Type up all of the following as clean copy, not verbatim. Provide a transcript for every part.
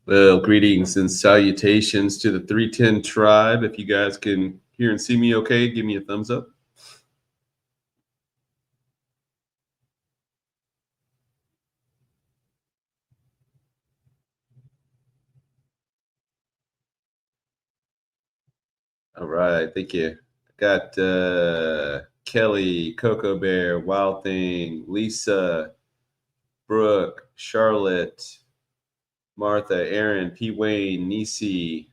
Well, greetings and salutations to the 310 tribe. If you guys can hear and see me okay, give me a thumbs up. All right, thank you. Got Kelly, Coco Bear, Wild Thing, Lisa, Brooke, Charlotte, Martha, Aaron, P. Wayne, Nisi,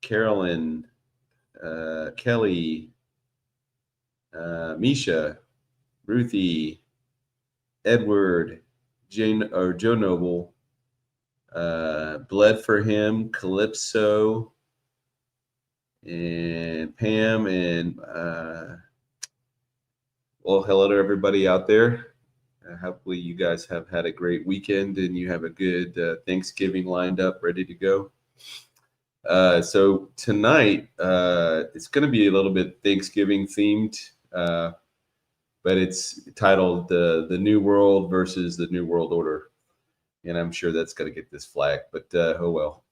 Carolyn, Kelly, Misha, Ruthie, Edward, Jane or Joe Noble, Bled for Him, Calypso, and Pam, and well, hello to everybody out there. Hopefully, you guys have had a great weekend and you have a good Thanksgiving lined up, ready to go. So tonight, it's going to be a little bit Thanksgiving themed, but it's titled "The New World versus the New World Order," and I'm sure that's going to get this flag, but oh well.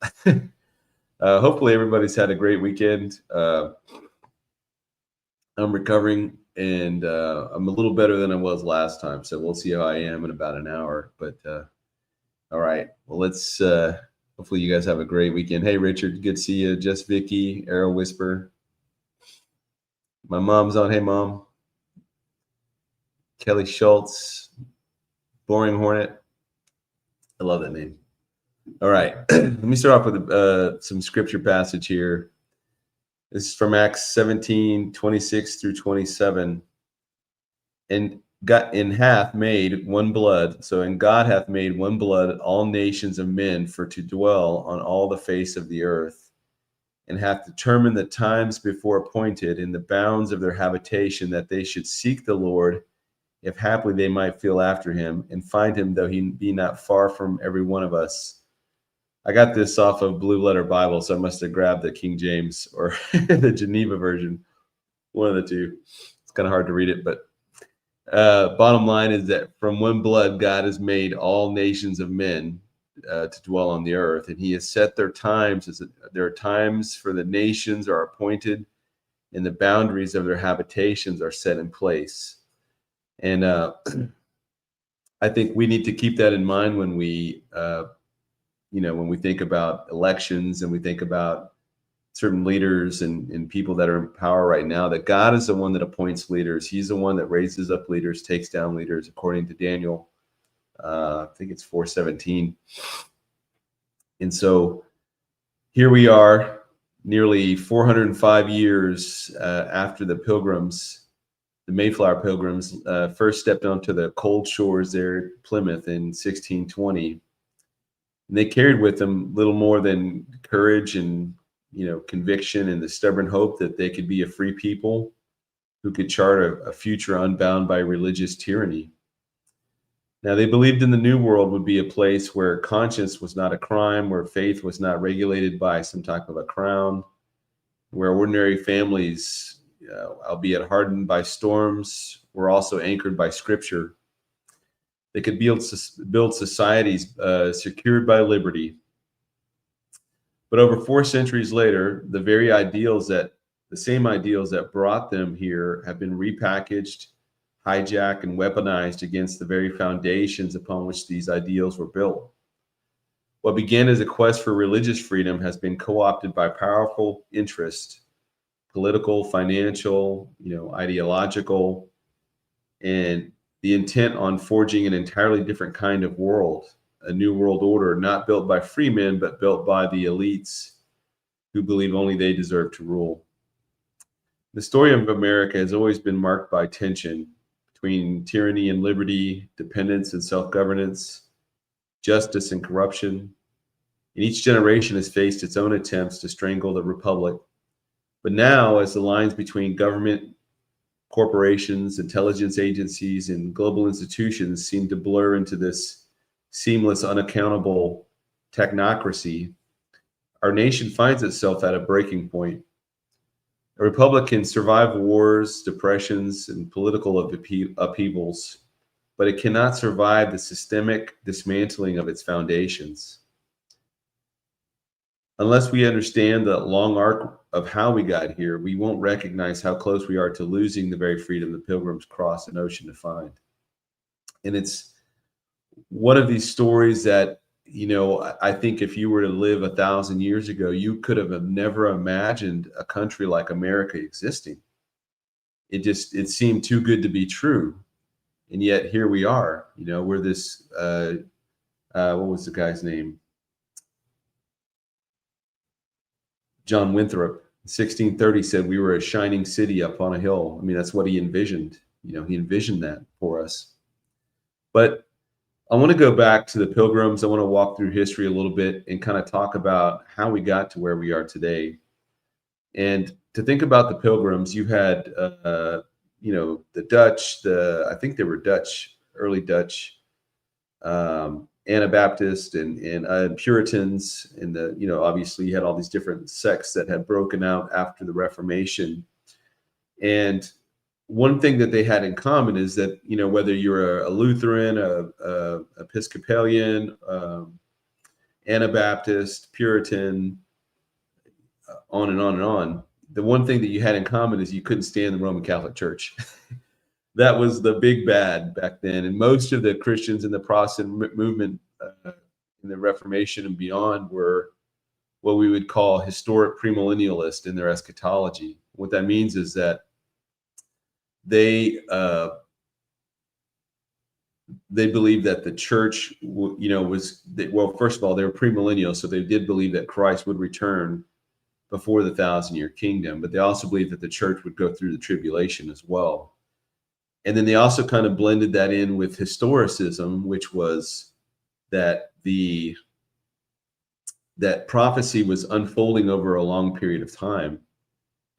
Hopefully, everybody's had a great weekend. I'm recovering, and I'm a little better than I was last time, so we'll see how I am in about an hour. But all right, well, let's. Hopefully, you guys have a great weekend. Hey, Richard, good to see you. Just Vicky, Arrow Whisper. My mom's on. Hey, Mom. Kelly Schultz, Boring Hornet. I love that name. All right, let me start off with some scripture passage here. This is from Acts 17, 26 through 27. And God hath made one blood. So, and God hath made one blood all nations of men for to dwell on all the face of the earth, and hath determined the times before appointed in the bounds of their habitation, that they should seek the Lord, if haply they might feel after him, and find him, though he be not far from every one of us. I got this off of Blue Letter Bible, so I must have grabbed the King James or the Geneva version, one of the two. It's kind of hard to read it, but bottom line is that from one blood God has made all nations of men to dwell on the earth, and he has set their times, as there are times for the nations are appointed, and the boundaries of their habitations are set in place. And I think we need to keep that in mind when we when we think about elections and we think about certain leaders and people that are in power right now, that God is the one that appoints leaders. He's the one that raises up leaders, takes down leaders, according to Daniel. I think it's 4:17. And so here we are, nearly 405 years after the Pilgrims, the Mayflower Pilgrims, first stepped onto the cold shores there at Plymouth in 1620. And they carried with them little more than courage and conviction and the stubborn hope that they could be a free people who could chart a future unbound by religious tyranny. Now, they believed in the New World would be a place where conscience was not a crime, where faith was not regulated by some type of a crown, where ordinary families, albeit hardened by storms, were also anchored by Scripture. They could build societies secured by liberty. But over 4 centuries later, the same ideals that brought them here have been repackaged, hijacked, and weaponized against the very foundations upon which these ideals were built. What began as a quest for religious freedom has been co-opted by powerful interests, political, financial, ideological, and the intent on forging an entirely different kind of world, a new world order, not built by free men, but built by the elites who believe only they deserve to rule. The story of America has always been marked by tension between tyranny and liberty, dependence and self-governance, justice and corruption. And each generation has faced its own attempts to strangle the republic. But now, as the lines between government, corporations, intelligence agencies, and global institutions seem to blur into this seamless, unaccountable technocracy, our nation finds itself at a breaking point. A republic can survive wars, depressions, and political upheavals, but it cannot survive the systemic dismantling of its foundations. unless we understand the long arc of how we got here, we won't recognize how close we are to losing the very freedom the Pilgrims crossed an ocean to find. And it's one of these stories that, I think if you were to live 1,000 years ago, you could have never imagined a country like America existing. It seemed too good to be true. And yet here we are, we're this, what was the guy's name? John Winthrop, 1630, said we were a shining city up on a hill. I mean, that's what he envisioned. He envisioned that for us. But I want to go back to the Pilgrims. I want to walk through history a little bit and kind of talk about how we got to where we are today. And to think about the Pilgrims, you had, the Dutch, I think they were Dutch, early Dutch, Anabaptist and Puritans, and obviously you had all these different sects that had broken out after the Reformation. And one thing that they had in common is that, whether you're a Lutheran, a Episcopalian, Anabaptist, Puritan, on and on and on, the one thing that you had in common is you couldn't stand the Roman Catholic Church. That was the big bad back then. And most of the Christians in the Protestant movement in the Reformation and beyond were what we would call historic premillennialist in their eschatology. What that means is that they believed that the church, first of all, they were premillennial, so they did believe that Christ would return before the 1,000-year kingdom, but they also believed that the church would go through the tribulation as well. And then they also kind of blended that in with historicism, which was that that prophecy was unfolding over a long period of time.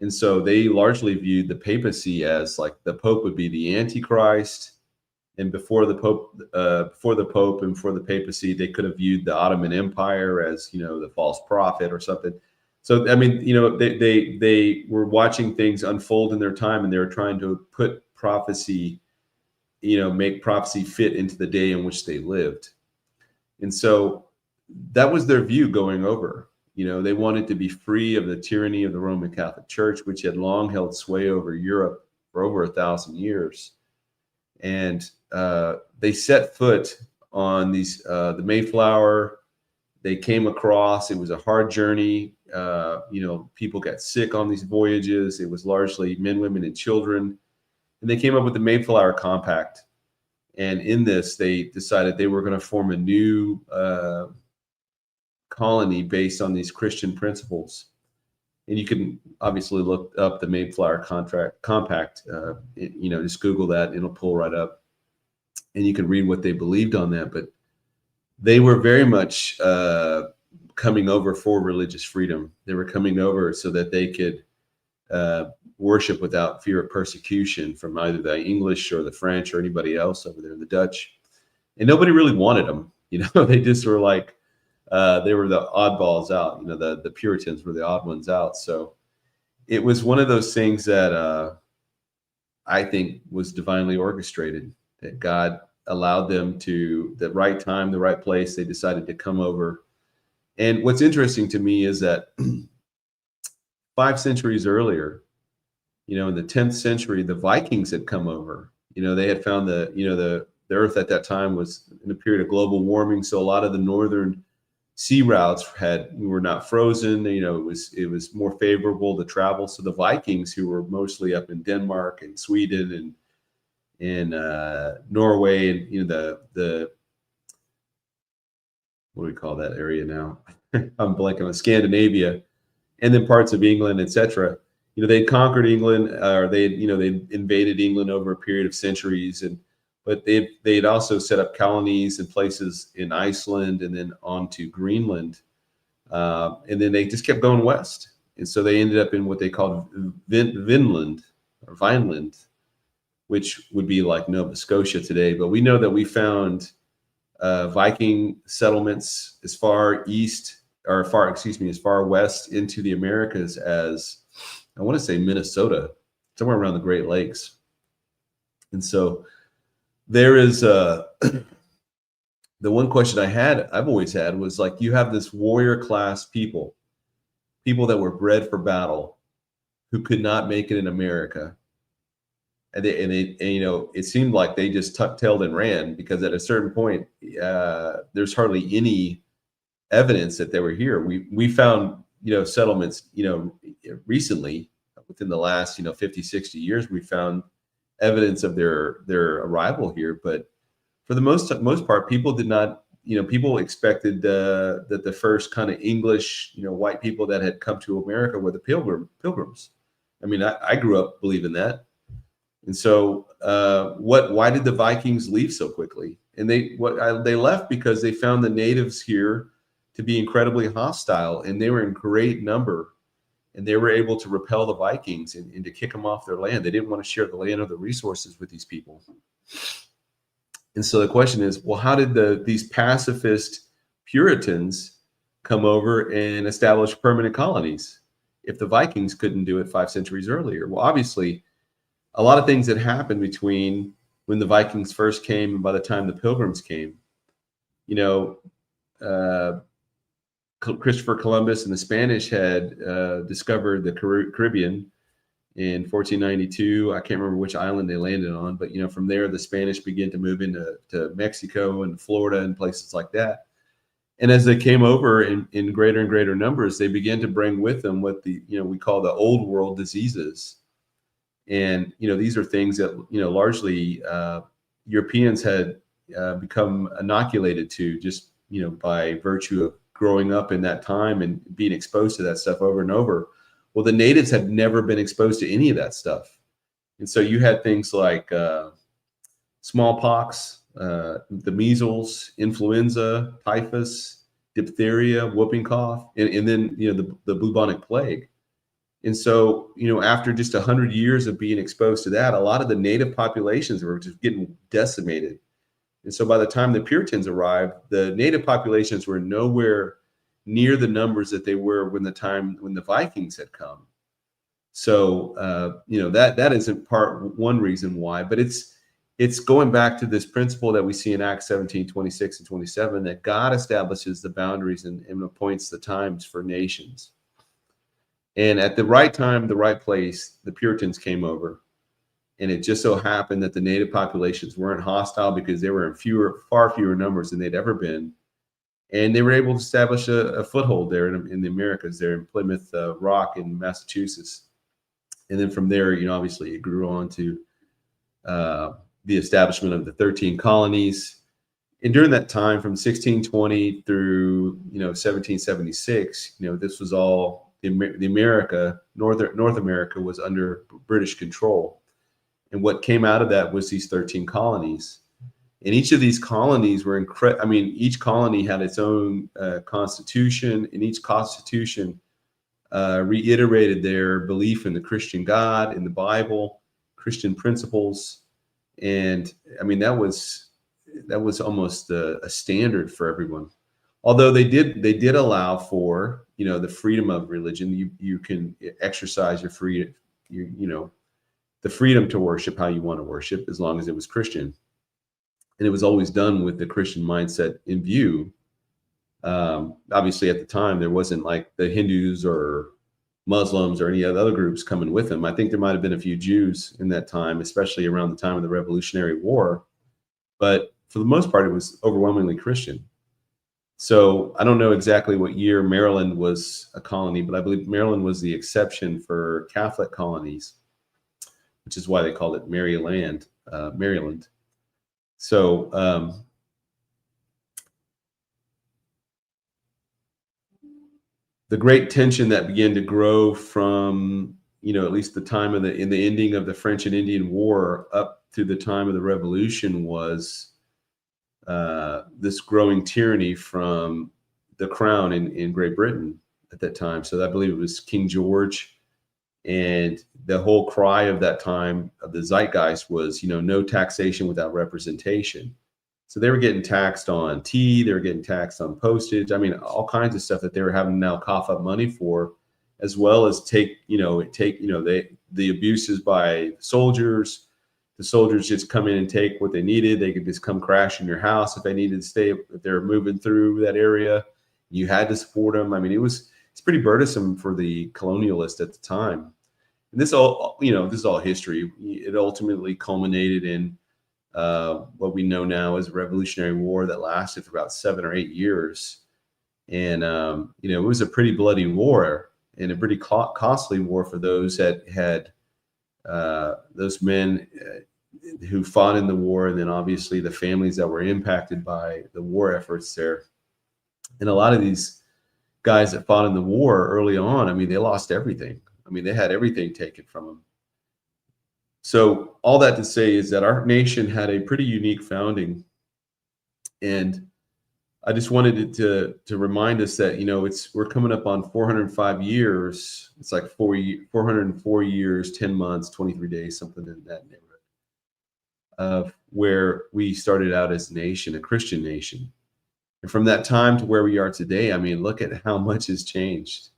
And so they largely viewed the papacy as like the Pope would be the Antichrist. And before the Pope and before the papacy, they could have viewed the Ottoman Empire as, the false prophet or something. So, I mean, they were watching things unfold in their time, and they were trying to put prophecy, make prophecy fit into the day in which they lived. And so that was their view going over. They wanted to be free of the tyranny of the Roman Catholic Church, which had long held sway over Europe for over 1,000 years. And they set foot on the Mayflower. They came across, it was a hard journey. People got sick on these voyages. It was largely men, women, and children. And they came up with the Mayflower Compact. And in this, they decided they were going to form a new colony based on these Christian principles. And you can obviously look up the Mayflower Compact, just Google that, and it'll pull right up. And you can read what they believed on that. But they were very much coming over for religious freedom. They were coming over so that they could worship without fear of persecution from either the English or the French or anybody else over there, the Dutch. And nobody really wanted them. They just were like, they were the oddballs out. The Puritans were the odd ones out. So it was one of those things that I think was divinely orchestrated, that God allowed them to, the right time, the right place, they decided to come over. And what's interesting to me is that 5 centuries earlier, in the 10th century, the Vikings had come over. They had found the earth at that time was in a period of global warming. So a lot of the northern sea routes were not frozen. It was more favorable to travel. So the Vikings, who were mostly up in Denmark and Sweden and in Norway, and the what do we call that area now? I'm blanking on Scandinavia, and then parts of England, etc. They conquered England, or they invaded England over a period of centuries, but they'd also set up colonies and places in Iceland and then on to Greenland, and then they just kept going west, and so they ended up in what they called Vinland or Vineland, which would be like Nova Scotia today. But we know that we found Viking settlements as far west into the Americas as, I want to say, Minnesota, somewhere around the Great Lakes. And so there is the one question I've always had was, like, you have this warrior class people, people that were bred for battle, who could not make it in America. And it seemed like they just tucked-tailed and ran, because at a certain point, there's hardly any evidence that they were here. We found, settlements, recently, within the last, 50, 60 years, we found evidence of their arrival here. But for the most part, people did not, people expected that the first kind of English, white people that had come to America were the pilgrims. I mean, I grew up believing that. And so, why did the Vikings leave so quickly? And they left because they found the natives here to be incredibly hostile, and they were in great number, and they were able to repel the Vikings and to kick them off their land. They didn't want to share the land or the resources with these people. And so the question is, well, how did these pacifist Puritans come over and establish permanent colonies if the Vikings couldn't do it 5 centuries earlier? Well, obviously, a lot of things had happened between when the Vikings first came and by the time the Pilgrims came. Christopher Columbus and the Spanish had discovered the Caribbean in 1492. I can't remember which island they landed on, but from there the Spanish began to move into Mexico and Florida and places like that. And as they came over in greater and greater numbers, they began to bring with them what we call the old world diseases. And these are things that largely Europeans had become inoculated to, just by virtue of growing up in that time and being exposed to that stuff over and over. Well, the natives had never been exposed to any of that stuff. And so you had things like smallpox, the measles, influenza, typhus, diphtheria, whooping cough, and then the bubonic plague. And so after just 100 years of being exposed to that, a lot of the native populations were just getting decimated. And so by the time the Puritans arrived, the native populations were nowhere near the numbers that they were when the Vikings had come. So that isn't one reason why, but it's going back to this principle that we see in Acts 17, 26 and 27, that God establishes the boundaries and appoints the times for nations. And at the right time, the right place, the Puritans came over. And it just so happened that the native populations weren't hostile, because they were in far fewer numbers than they'd ever been. And they were able to establish a foothold there in the Americas, there in Plymouth Rock in Massachusetts. And then from there, obviously it grew on to the establishment of the 13 colonies. And during that time, from 1620 through 1776, this was all North America was under British control. And what came out of that was these 13 colonies. And each of these colonies were each colony had its own constitution, and each constitution reiterated their belief in the Christian God, in the Bible, Christian principles. And that was almost a standard for everyone. Although they did allow for the freedom of religion. You can exercise your freedom, the freedom to worship how you want to worship, as long as it was Christian. And it was always done with the Christian mindset in view. Obviously, at the time, there wasn't like the Hindus or Muslims or any other groups coming with them. I think there might have been a few Jews in that time, especially around the time of the Revolutionary War. But for the most part, it was overwhelmingly Christian. So I don't know exactly what year Maryland was a colony, but I believe Maryland was the exception for Catholic colonies, which is why they called it Maryland. So the great tension that began to grow from, at least the time of the ending of the French and Indian War up to the time of the Revolution was this growing tyranny from the crown in Great Britain at that time. So I believe it was King George, and the whole cry of that time of the zeitgeist was, no taxation without representation. So they were getting taxed on tea, they were getting taxed on postage. All kinds of stuff that they were having to now cough up money for, as well as take the abuses by soldiers. The soldiers just come in and take what they needed. They could just come crash in your house if they needed to stay, if they were moving through that area. You had to support them. It was it's pretty burdensome for the colonialist at the time. And this all, this is all history. It ultimately culminated in what we know now as a Revolutionary War that lasted for about 7 or 8 years. And, it was a pretty bloody war and a pretty costly war for those that had those men who fought in the war, and then obviously the families that were impacted by the war efforts there. And a lot of these guys that fought in the war early on, I mean, they lost everything. I mean, they had everything taken from them. So all that to say is that our nation had a pretty unique founding. And I just wanted to remind us that, we're coming up on 405 years. It's like 404 years, 10 months, 23 days, something in that neighborhood, of where we started out as a nation, a Christian nation. And from that time to where we are today, I mean, look at how much has changed.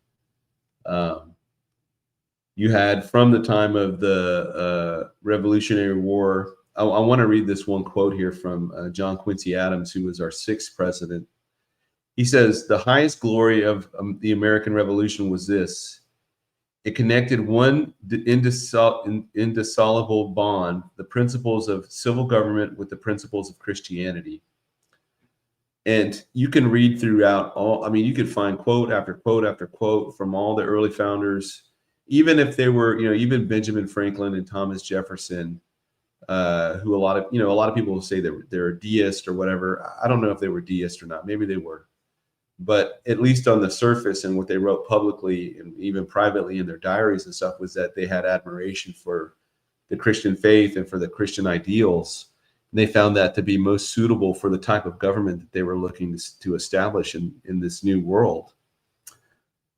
You had, from the time of the Revolutionary War, I want to read this one quote here from John Quincy Adams, who was our 6th president. He says, "The highest glory of the American Revolution was this: it connected one indissoluble bond, the principles of civil government with the principles of Christianity." And you can read throughout you could find quote after quote after quote from all the early founders, even if they were, even Benjamin Franklin and Thomas Jefferson, who a lot of people will say that they're a deist or whatever. I don't know if they were deist or not. Maybe they were. But at least on the surface and what they wrote publicly and even privately in their diaries and stuff was that they had admiration for the Christian faith and for the Christian ideals. And they found that to be most suitable for the type of government that they were looking to establish in this new world.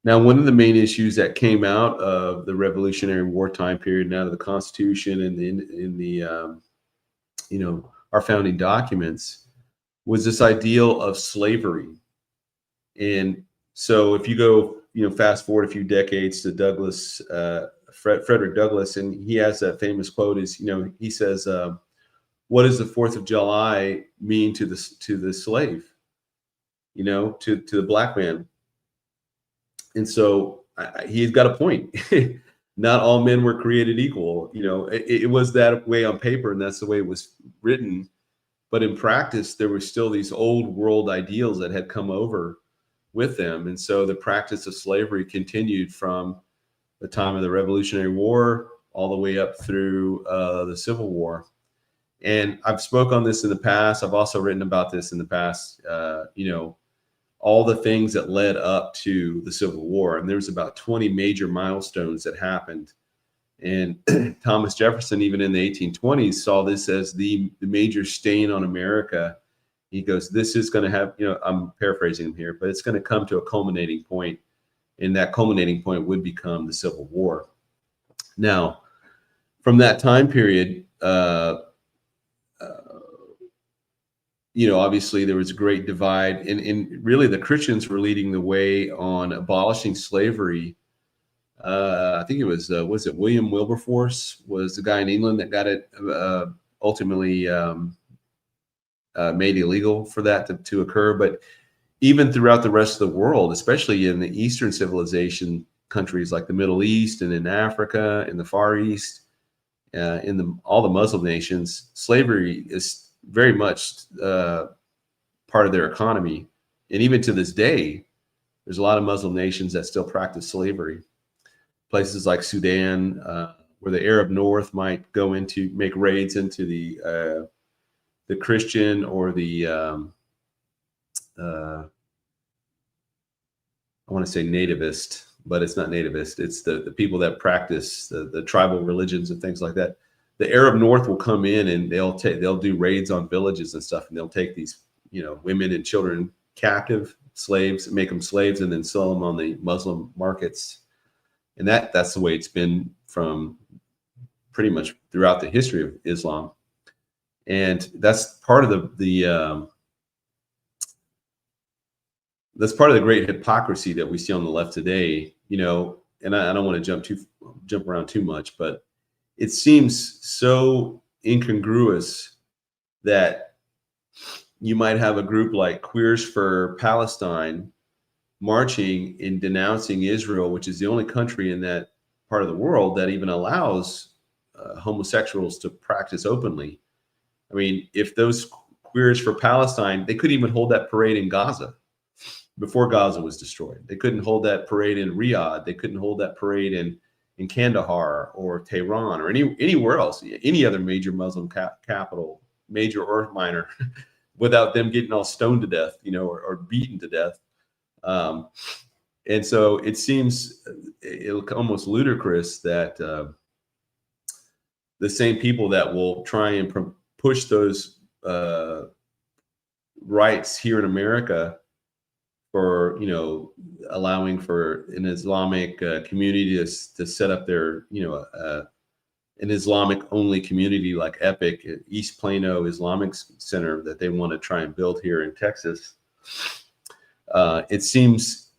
Now, one of the main issues that came out of the Revolutionary War time period and out of the Constitution and in the our founding documents was this ideal of slavery. And so if you go, fast forward a few decades to Douglas, Frederick Douglass, and he has that famous quote is, he says, what does the 4th of July mean to the slave, to the black man? And so he's got a point. Not all men were created equal. It was that way on paper, and that's the way it was written. But in practice, there were still these old world ideals that had come over with them. And so the practice of slavery continued from the time of the Revolutionary War all the way up through the Civil War. And I've spoke on this in the past. I've also written about this in the past, all the things that led up to the Civil War. And there was about 20 major milestones that happened. And Thomas Jefferson, even in the 1820s, saw this as the major stain on America. He goes, this is going to have, I'm paraphrasing him here, but it's going to come to a culminating point. And that culminating point would become the Civil War. Now, from that time period, obviously there was a great divide, and really the Christians were leading the way on abolishing slavery. I think it was it William Wilberforce was the guy in England that got it ultimately made illegal for that to occur. But even throughout the rest of the world, especially in the Eastern civilization countries like the Middle East and in Africa, in the Far East, all the Muslim nations, slavery is very much part of their economy. And even to this day, there's a lot of Muslim nations that still practice slavery. Places like Sudan, where the Arab North might go into, make raids into the Christian or the, I want to say nativist, but it's not nativist. It's the people that practice the tribal religions and things like that. The Arab North will come in and they'll do raids on villages and stuff, and they'll take these women and children captive, slaves, make them slaves, and then sell them on the Muslim markets. And that's the way it's been from pretty much throughout the history of Islam. And that's part of that's part of the great hypocrisy that we see on the left today. And I don't want to jump around too much, but it seems so incongruous that you might have a group like Queers for Palestine marching in denouncing Israel, which is the only country in that part of the world that even allows homosexuals to practice openly. I mean, if those queers for Palestine, they couldn't even hold that parade in Gaza before Gaza was destroyed. They couldn't hold that parade in Riyadh. They couldn't hold that parade in Kandahar or Tehran or anywhere else, any other major Muslim capital, major or minor, without them getting all stoned to death, or beaten to death. And so it seems almost ludicrous that the same people that will try and push those rights here in America for, allowing for an Islamic community to set up their, an Islamic only community like EPIC, East Plano Islamic Center, that they want to try and build here in Texas. It seems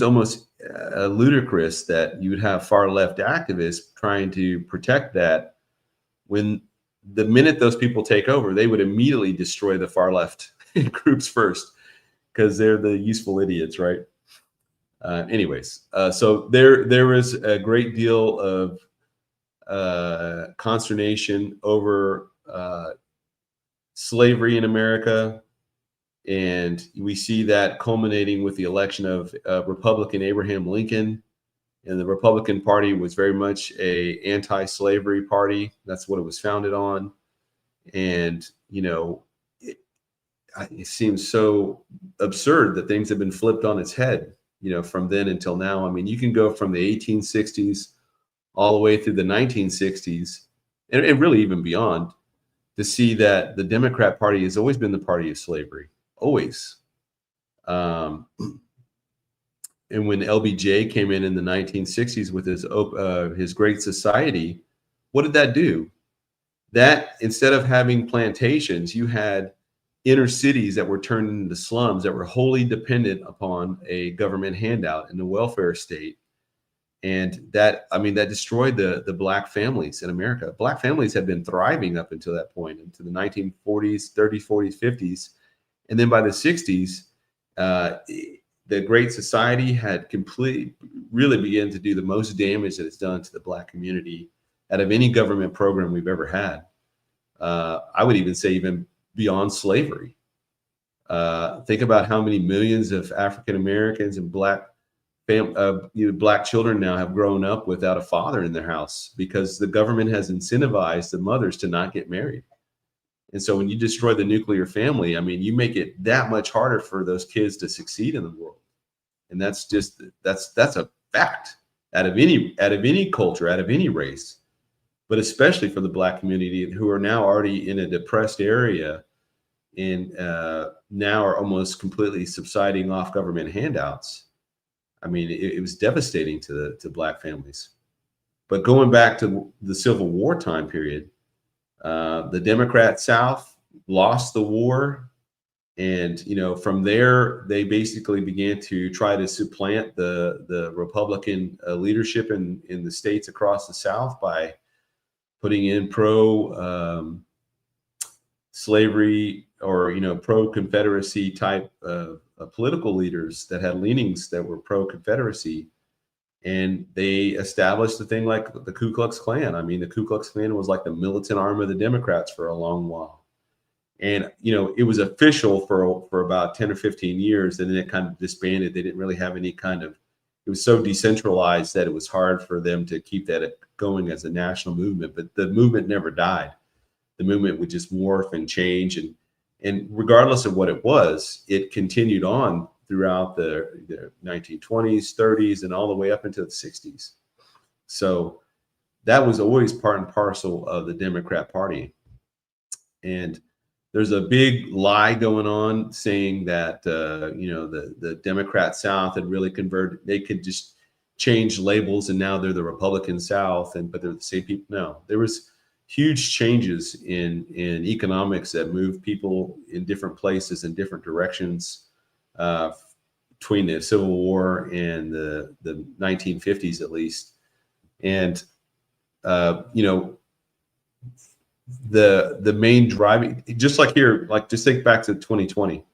almost ludicrous that you would have far left activists trying to protect that, when the minute those people take over, they would immediately destroy the far left groups first, because they're the useful idiots, right? Anyways, so there was a great deal of consternation over slavery in America. And we see that culminating with the election of Republican Abraham Lincoln. And the Republican Party was very much a anti-slavery party. That's what it was founded on. And, it seems so absurd that things have been flipped on its head, from then until now. I mean, you can go from the 1860s all the way through the 1960s, and really even beyond, to see that the Democrat Party has always been the party of slavery. Always. And when LBJ came in the 1960s with his Great Society, what did that do? That, instead of having plantations, you had inner cities that were turned into slums that were wholly dependent upon a government handout in the welfare state. And that destroyed the black families in America. Black families had been thriving up until that point, into the 1940s, 30s, 40s, 50s. And then by the 60s, the Great Society had really begun to do the most damage that it's done to the black community out of any government program we've ever had. I would even say even beyond slavery. Think about how many millions of African Americans and black children now have grown up without a father in their house, because the government has incentivized the mothers to not get married. And so when you destroy the nuclear family, I mean, you make it that much harder for those kids to succeed in the world. And that's a fact out of any culture, out of any race, but especially for the black community, who are now already in a depressed area and now are almost completely subsiding off government handouts. I mean, it was devastating to black families. But going back to the Civil War time period, the Democrat South lost the war. And, from there, they basically began to try to supplant the Republican leadership in the states across the South by putting in pro-slavery or, pro-Confederacy type political leaders that had leanings that were pro-Confederacy. And they established a thing like the Ku Klux Klan. I mean, the Ku Klux Klan was like the militant arm of the Democrats for a long while. And, it was official for about 10 or 15 years, and then it kind of disbanded. They didn't really have any it was so decentralized that it was hard for them to keep that going as a national movement. But the movement never died. The movement would just morph and change. And regardless of what it was, it continued on throughout the 1920s, 30s, and all the way up into the 60s. So that was always part and parcel of the Democrat Party. And there's a big lie going on saying that, the Democrat South had really converted. They could just change labels and now they're the Republican South, but they're the same people. No, there was huge changes in economics that moved people in different places in different directions between the Civil War and the 1950s, at least. And, the main driving, just like here, just think back to 2020.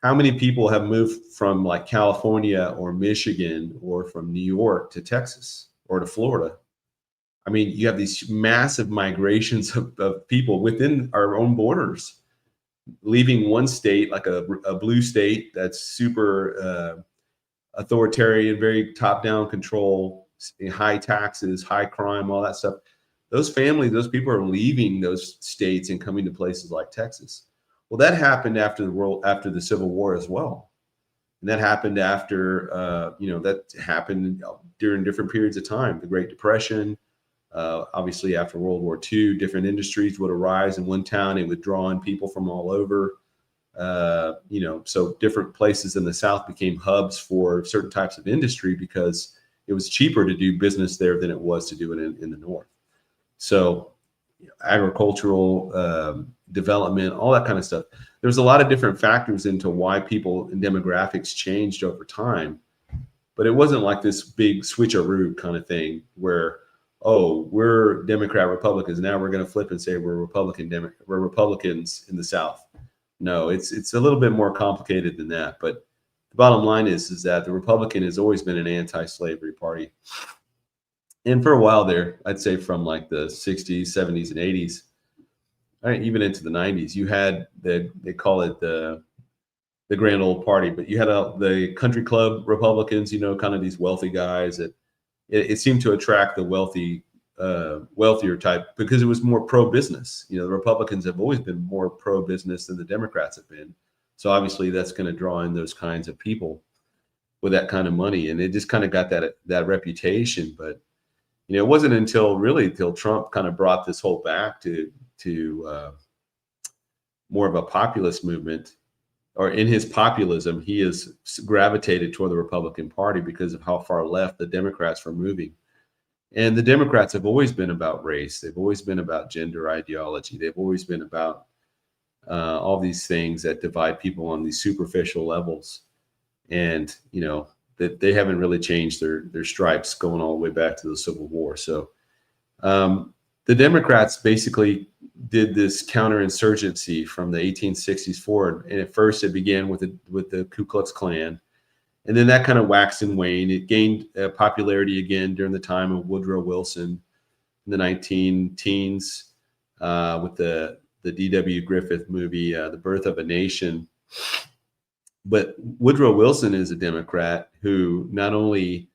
how many people have moved from like California or Michigan or from New York to Texas or to Florida? I mean, you have these massive migrations of people within our own borders, leaving one state, like a blue state that's super authoritarian, very top-down control, high taxes, high crime, all that stuff. Those families, those people are leaving those states and coming to places like Texas. Well, that happened after the Civil War as well, and that happened after that happened during different periods of time. The Great Depression, obviously after World War II, different industries would arise in one town. It would draw in people from all over. So different places in the South became hubs for certain types of industry because it was cheaper to do business there than it was to do it in the North. So agricultural development, all that kind of stuff. There's a lot of different factors into why people and demographics changed over time, but it wasn't like this big switcheroo kind of thing where, oh, we're Democrat Republicans, now we're going to flip and say we're Republicans in the South. No, it's a little bit more complicated than that. But the bottom line is that the Republican has always been an anti-slavery party. And for a while there, I'd say from like the 60s, 70s, and 80s, even into the 90s, you had they call it the grand old party, but you had the country club Republicans, kind of these wealthy guys that it seemed to attract the wealthier type because it was more pro-business. The Republicans have always been more pro-business than the Democrats have been. So obviously that's going to draw in those kinds of people with that kind of money. And it just kind of got that reputation. But, it wasn't until Trump kind of brought this whole back to more of a populist movement, or in his populism, he has gravitated toward the Republican Party because of how far left the Democrats were moving. And the Democrats have always been about race. They've always been about gender ideology. They've always been about all these things that divide people on these superficial levels. And, that they haven't really changed their stripes going all the way back to the Civil War. So the Democrats basically did this counterinsurgency from the 1860s forward. And at first it began with the Ku Klux Klan. And then that kind of waxed and waned. It gained popularity again during the time of Woodrow Wilson in the 19-teens with the D.W. Griffith movie, The Birth of a Nation. But Woodrow Wilson is a Democrat who not only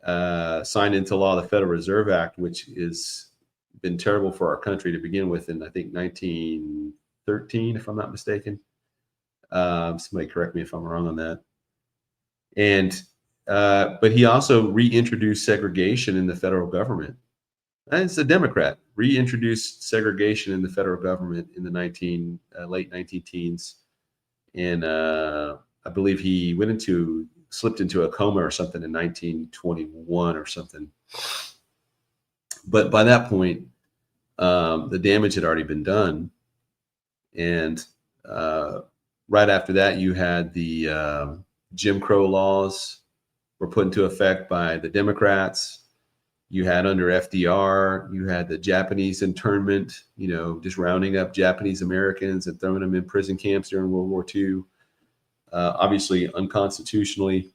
signed into law the Federal Reserve Act, which has been terrible for our country to begin with in, I think, 1913, if I'm not mistaken. Somebody correct me if I'm wrong on that. And but he also reintroduced segregation in the federal government. And it's a Democrat, reintroduced segregation in the federal government in the late 19-teens. And I believe he slipped into a coma or something in 1921 or something. But by that point, the damage had already been done. And right after that, you had the Jim Crow laws were put into effect by the Democrats. You had under FDR, you had the Japanese internment, just rounding up Japanese Americans and throwing them in prison camps during World War II, obviously unconstitutionally.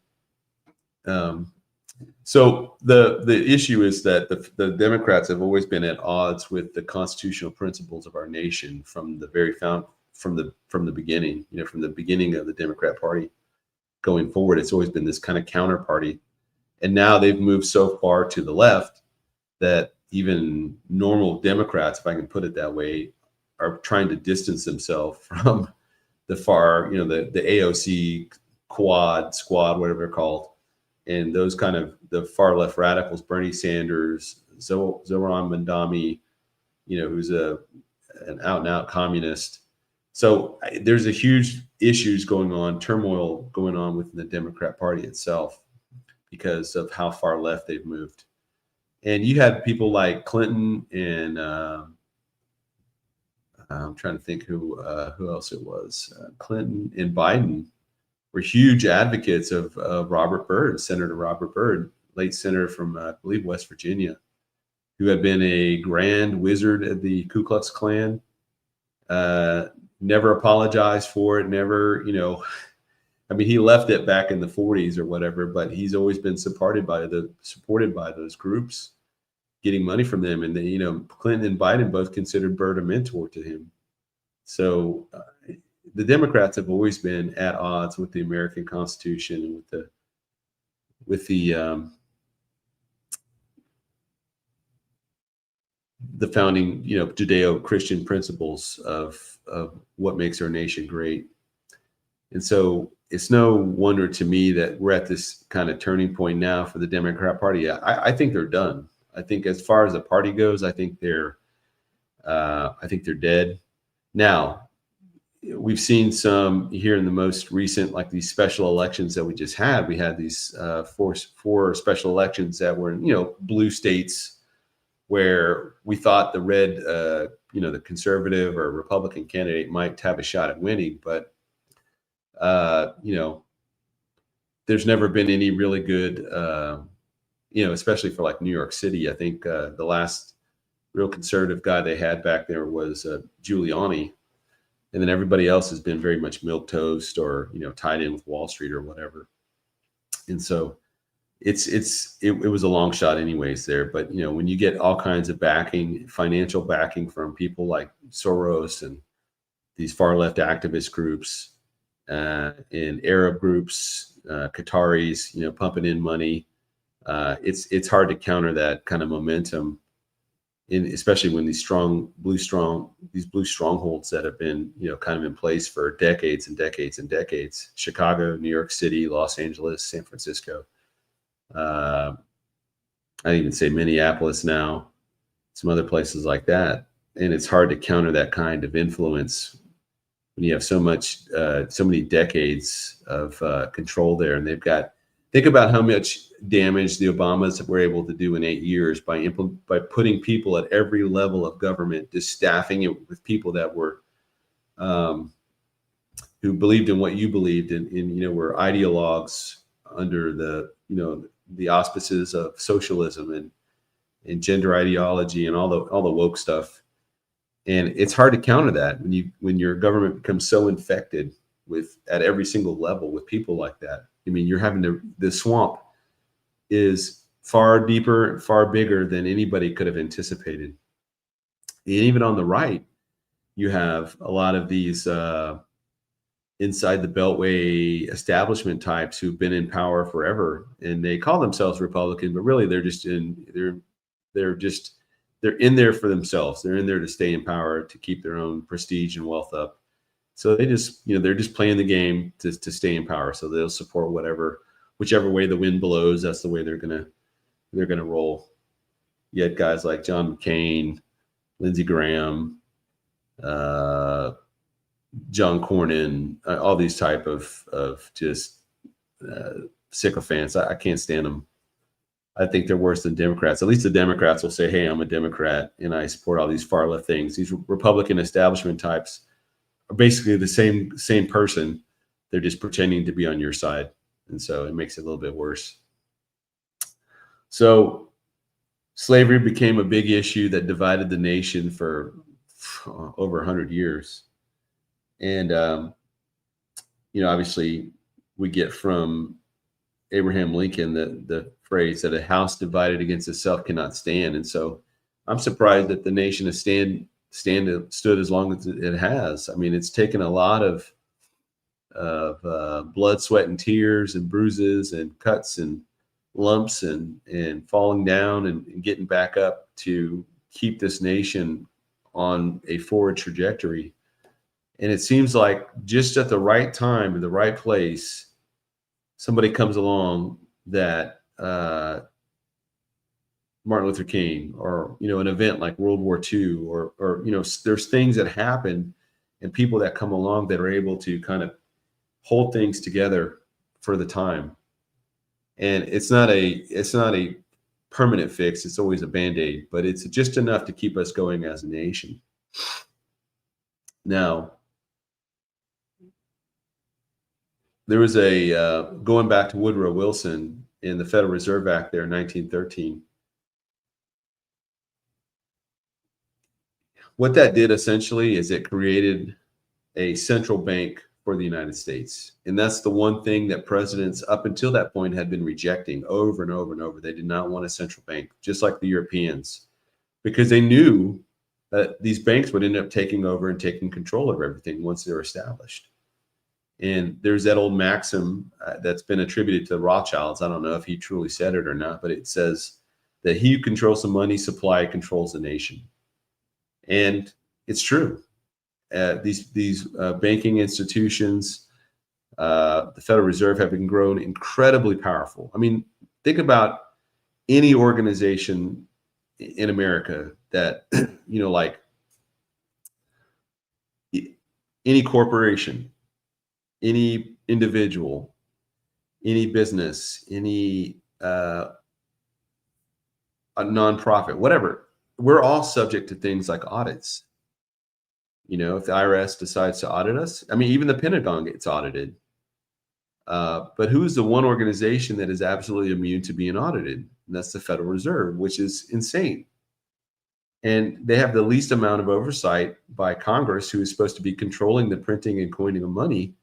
So the issue is that the Democrats have always been at odds with the constitutional principles of our nation from the beginning, from the beginning of the Democrat Party going forward. It's always been this kind of counterparty. And now they've moved so far to the left that even normal Democrats, if I can put it that way, are trying to distance themselves from the far, the AOC squad, whatever they're called, and those kind of the far left radicals, Bernie Sanders, Zoran Mandami, who's an out and out communist. So there's a huge turmoil going on within the Democrat Party itself, because of how far left they've moved. And you had people like Clinton and I'm trying to think who else it was. Clinton and Biden were huge advocates of Robert Byrd, Senator Robert Byrd, late senator from, I believe, West Virginia, who had been a grand wizard of the Ku Klux Klan. Never apologized for it, never, I mean, he left it back in the 40s or whatever, but he's always been supported by those groups, getting money from them. And Clinton and Biden both considered Byrd a mentor to him. So the Democrats have always been at odds with the American Constitution and the founding, Judeo-Christian principles of what makes our nation great. And so it's no wonder to me that we're at this kind of turning point now for the Democrat Party. I think they're done. I think as far as the party goes, I think they're dead. Now, we've seen some here in the most recent, like these special elections that we just had. We had these four special elections that were in, blue states where we thought the red, the conservative or Republican candidate might have a shot at winning. But, there's never been any really good, especially for like New York City. I think the last real conservative guy they had back there was Giuliani. And then everybody else has been very much milquetoast or, tied in with Wall Street or whatever. And so it was a long shot anyways there. But, when you get all kinds of backing, financial backing from people like Soros and these far left activist groups and Arab groups, Qataris, pumping in money, it's hard to counter that kind of momentum. Especially when these blue strongholds that have been, kind of in place for decades and decades and decades, Chicago, New York City, Los Angeles, San Francisco. I'd even say Minneapolis now, some other places like that. And it's hard to counter that kind of influence when you have so many decades of control there. And think about how much damage the Obamas were able to do in 8 years by putting people at every level of government, just staffing it with people that were who believed in what you believed in, were ideologues under the auspices of socialism and gender ideology and all the woke stuff. And it's hard to counter that when your government becomes so infected at every single level with people like that. I mean, you're having the swamp is far deeper, far bigger than anybody could have anticipated. And even on the right, you have a lot of these inside the Beltway establishment types who've been in power forever, and they call themselves Republican, but really they're in there for themselves. They're in there to stay in power, to keep their own prestige and wealth up. So they just, they're just playing the game to stay in power. So they'll support whichever way the wind blows. That's the way they're gonna roll. You had guys like John McCain, Lindsey Graham, John Cornyn, all these type of just sycophants. I can't stand them. I think they're worse than Democrats. At least the Democrats will say, "Hey, I'm a Democrat and I support all these far left things." These Republican establishment types are basically the same person. They're just pretending to be on your side. And so it makes it a little bit worse. So slavery became a big issue that divided the nation for over 100 years. And, obviously we get from Abraham Lincoln the phrase that a house divided against itself cannot stand. And so I'm surprised that the nation has stood as long as it has. I mean, it's taken a lot of blood, sweat, and tears, and bruises, and cuts, and lumps, and falling down and getting back up to keep this nation on a forward trajectory. And it seems like just at the right time, in the right place, somebody comes along that Martin Luther King, or an event like World War II, or there's things that happen and people that come along that are able to kind of hold things together for the time. And it's not a permanent fix. It's always a Band-Aid, but it's just enough to keep us going as a nation. Now, there was going back to Woodrow Wilson in the Federal Reserve Act there in 1913. What that did essentially is it created a central bank for the United States. And that's the one thing that presidents up until that point had been rejecting over and over and over. They did not want a central bank, just like the Europeans, because they knew that these banks would end up taking over and taking control of everything once they're established. And there's that old maxim that's been attributed to the Rothschilds. I don't know if he truly said it or not, but it says that he who controls the money supply controls the nation. And it's true. These banking institutions, the Federal Reserve, have been grown incredibly powerful. I mean, think about any organization in America that, like any corporation, any individual, any business, any a nonprofit, whatever. We're all subject to things like audits. If the IRS decides to audit us, I mean, even the Pentagon gets audited. But who's the one organization that is absolutely immune to being audited? And that's the Federal Reserve, which is insane. And they have the least amount of oversight by Congress, who is supposed to be controlling the printing and coining of money.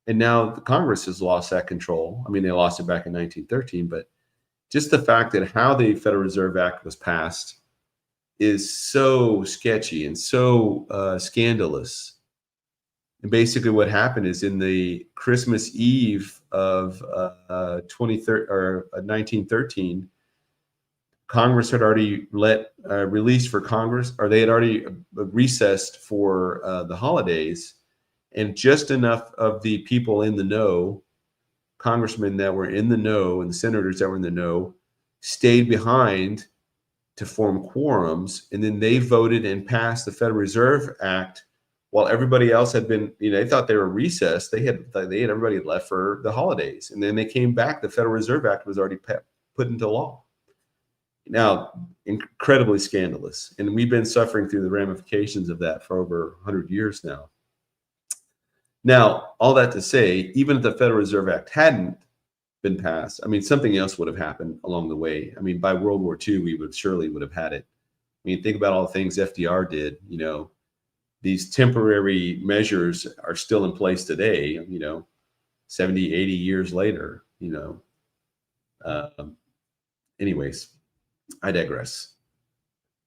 And now the Congress has lost that control. I mean, they lost it back in 1913, but just the fact that how the Federal Reserve Act was passed is so sketchy and so scandalous. And basically what happened is in the Christmas Eve of 1913, Congress had already released for Congress, or they had already recessed for the holidays. And just enough of the people in the know, congressmen that were in the know and the senators that were in the know, stayed behind to form quorums, and then they voted and passed the Federal Reserve Act while everybody else had been, they thought they were recessed. Everybody had left for the holidays, and then they came back. The Federal Reserve Act was already put into law. Now, incredibly scandalous, and we've been suffering through the ramifications of that for over 100 years now. Now, all that to say, even if the Federal Reserve Act hadn't been passed, I mean, something else would have happened along the way. I mean, by World War II, we would have had it. I mean, think about all the things FDR did. These temporary measures are still in place today, 70, 80 years later, anyways, I digress.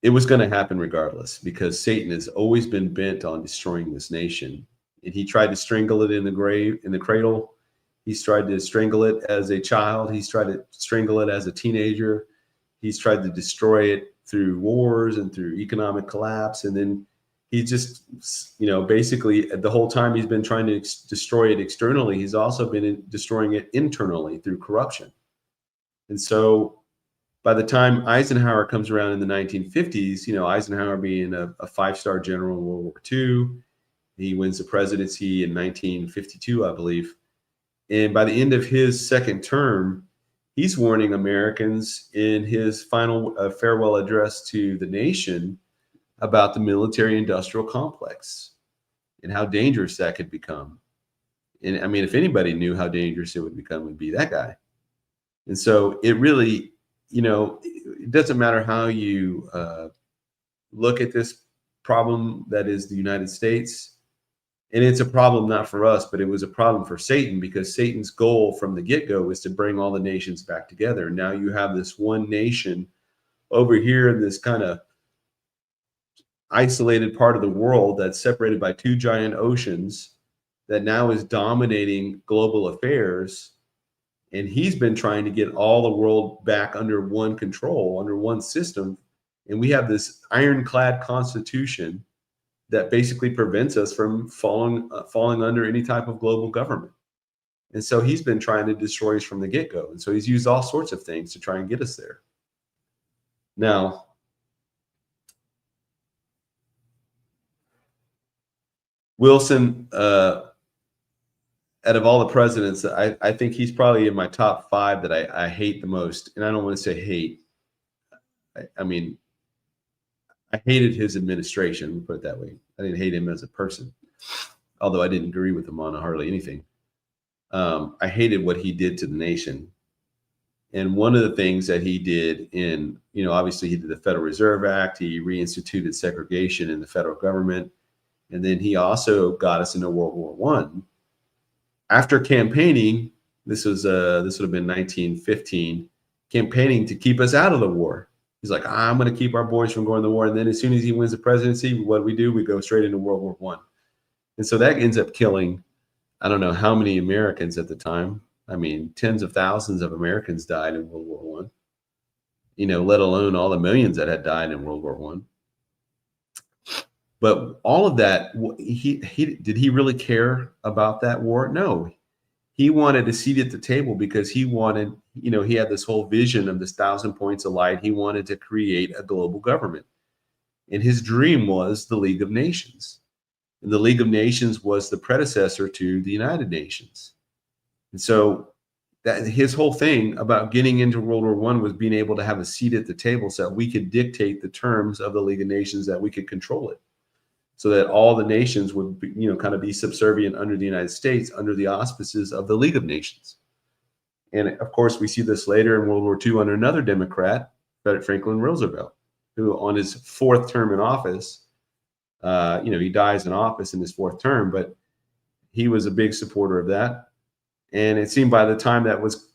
It was going to happen regardless, because Satan has always been bent on destroying this nation. And he tried to strangle it in the cradle. He's tried to strangle it as a child. He's tried to strangle it as a teenager. He's tried to destroy it through wars and through economic collapse. And then he just, basically the whole time he's been trying to destroy it externally, he's also been destroying it internally through corruption. And so by the time Eisenhower comes around in the 1950s, Eisenhower being a five-star general in World War II, he wins the presidency in 1952, I believe. And by the end of his second term, he's warning Americans in his final farewell address to the nation about the military-industrial complex and how dangerous that could become. And I mean, if anybody knew how dangerous it would become, it would be that guy. And so it really, it doesn't matter how you look at this problem that is the United States. And it's a problem not for us, but it was a problem for Satan, because Satan's goal from the get-go was to bring all the nations back together. And now you have this one nation over here in this kind of isolated part of the world that's separated by two giant oceans that now is dominating global affairs. And he's been trying to get all the world back under one control, under one system. And we have this ironclad constitution that basically prevents us from falling under any type of global government. And so he's been trying to destroy us from the get-go. And so he's used all sorts of things to try and get us there. Now, Wilson, out of all the presidents, I think he's probably in my top 5 that I hate the most. And I don't want to say hate. I mean, I hated his administration, put it that way. I didn't hate him as a person, although I didn't agree with him on hardly anything. I hated what he did to the nation. And one of the things that he did obviously he did the Federal Reserve Act. He reinstituted segregation in the federal government. And then he also got us into World War I. after campaigning, this would have been 1915, campaigning to keep us out of the war. He's like, I'm going to keep our boys from going to the war. And then as soon as he wins the presidency, what do? We go straight into World War I. And so that ends up killing, I don't know how many Americans at the time. I mean, tens of thousands of Americans died in World War I, let alone all the millions that had died in World War I. But all of that, did he really care about that war? No. He wanted a seat at the table because he wanted, he had this whole vision of this 1,000 points of light. He wanted to create a global government. And his dream was the League of Nations. And the League of Nations was the predecessor to the United Nations. And so that his whole thing about getting into World War I was being able to have a seat at the table so that we could dictate the terms of the League of Nations, that we could control it, so that all the nations would be, kind of be subservient under the United States, under the auspices of the League of Nations. And of course, we see this later in World War II under another Democrat, Franklin Roosevelt, who on his fourth term in office, he dies in office in his fourth term, but he was a big supporter of that. And it seemed by the time that was,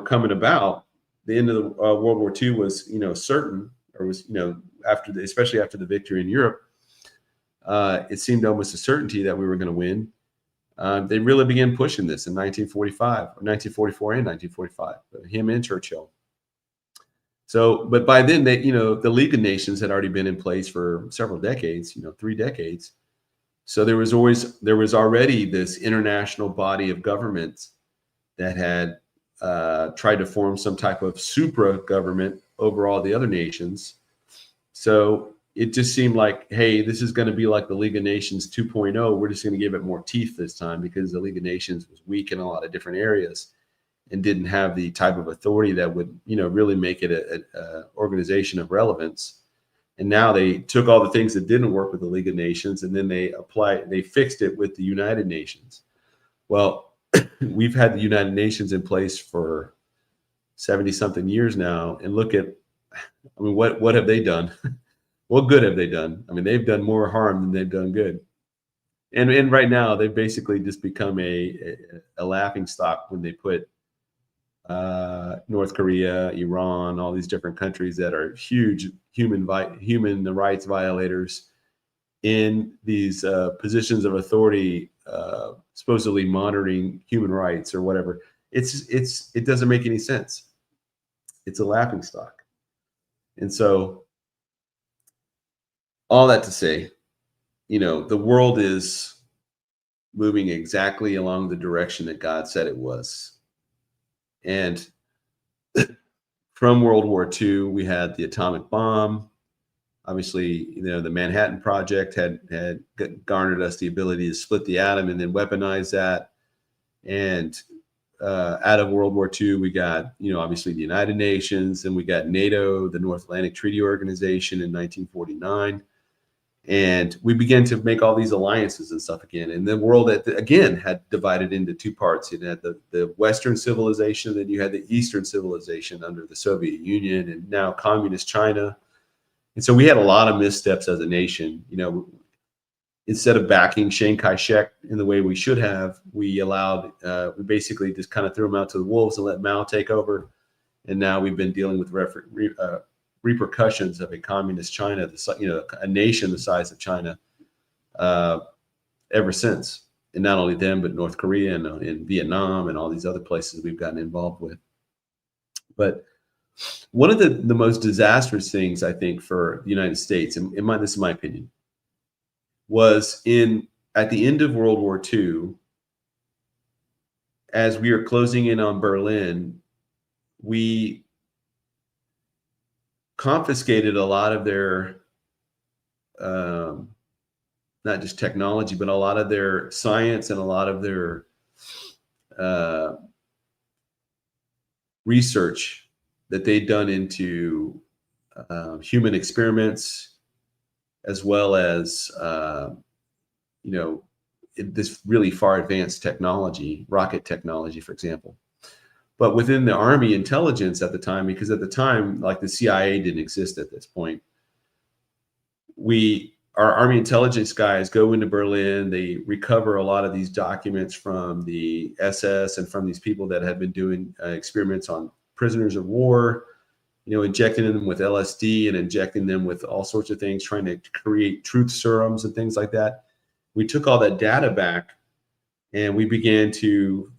coming about, the end of the World War II was, certain, or was, especially after the victory in Europe, it seemed almost a certainty that we were going to win. They really began pushing this in 1945, or 1944 and 1945, him and Churchill. So, but by then, the League of Nations had already been in place for several decades, 3 decades. So there was already this international body of governments that had tried to form some type of supra government over all the other nations. So it just seemed like, hey, this is going to be like the League of Nations 2.0. We're just going to give it more teeth this time, because the League of Nations was weak in a lot of different areas and didn't have the type of authority that would, really make it a organization of relevance. And now they took all the things that didn't work with the League of Nations, and then they fixed it with the United Nations. Well, we've had the United Nations in place for 70 something years now. And look at, what have they done? What good have they done? I mean, they've done more harm than they've done good. And right now, they've basically just become a laughing stock when they put North Korea, Iran, all these different countries that are huge human rights violators in these positions of authority, supposedly monitoring human rights or whatever. It doesn't make any sense. It's a laughing stock. And so all that to say, the world is moving exactly along the direction that God said it was. And from World War II, we had the atomic bomb. Obviously, the Manhattan Project had garnered us the ability to split the atom and then weaponize that. And out of World War II, we got, obviously the United Nations, and we got NATO, the North Atlantic Treaty Organization, in 1949. And we began to make all these alliances and stuff again. And the world, again, had divided into two parts. It had the Western civilization, then you had the Eastern civilization under the Soviet Union, and now communist China. And so we had a lot of missteps as a nation. Instead of backing Chiang Kai-shek in the way we should have, we basically just kind of threw him out to the wolves and let Mao take over. And now we've been dealing with repercussions of a communist China, a nation the size of China, ever since. And not only them, but North Korea and Vietnam and all these other places we've gotten involved with. But one of the most disastrous things, I think, for the United States, and this is my opinion, was at the end of World War II, as we were closing in on Berlin, we confiscated a lot of their, not just technology, but a lot of their science and a lot of their research that they'd done into human experiments, as well as, this really far advanced technology, rocket technology, for example. But within the Army intelligence at the time, because at the time, like the CIA didn't exist at this point, we our Army intelligence guys go into Berlin. They recover a lot of these documents from the SS and from these people that had been doing experiments on prisoners of war, injecting them with LSD and injecting them with all sorts of things, trying to create truth serums and things like that. We took all that data back and we began to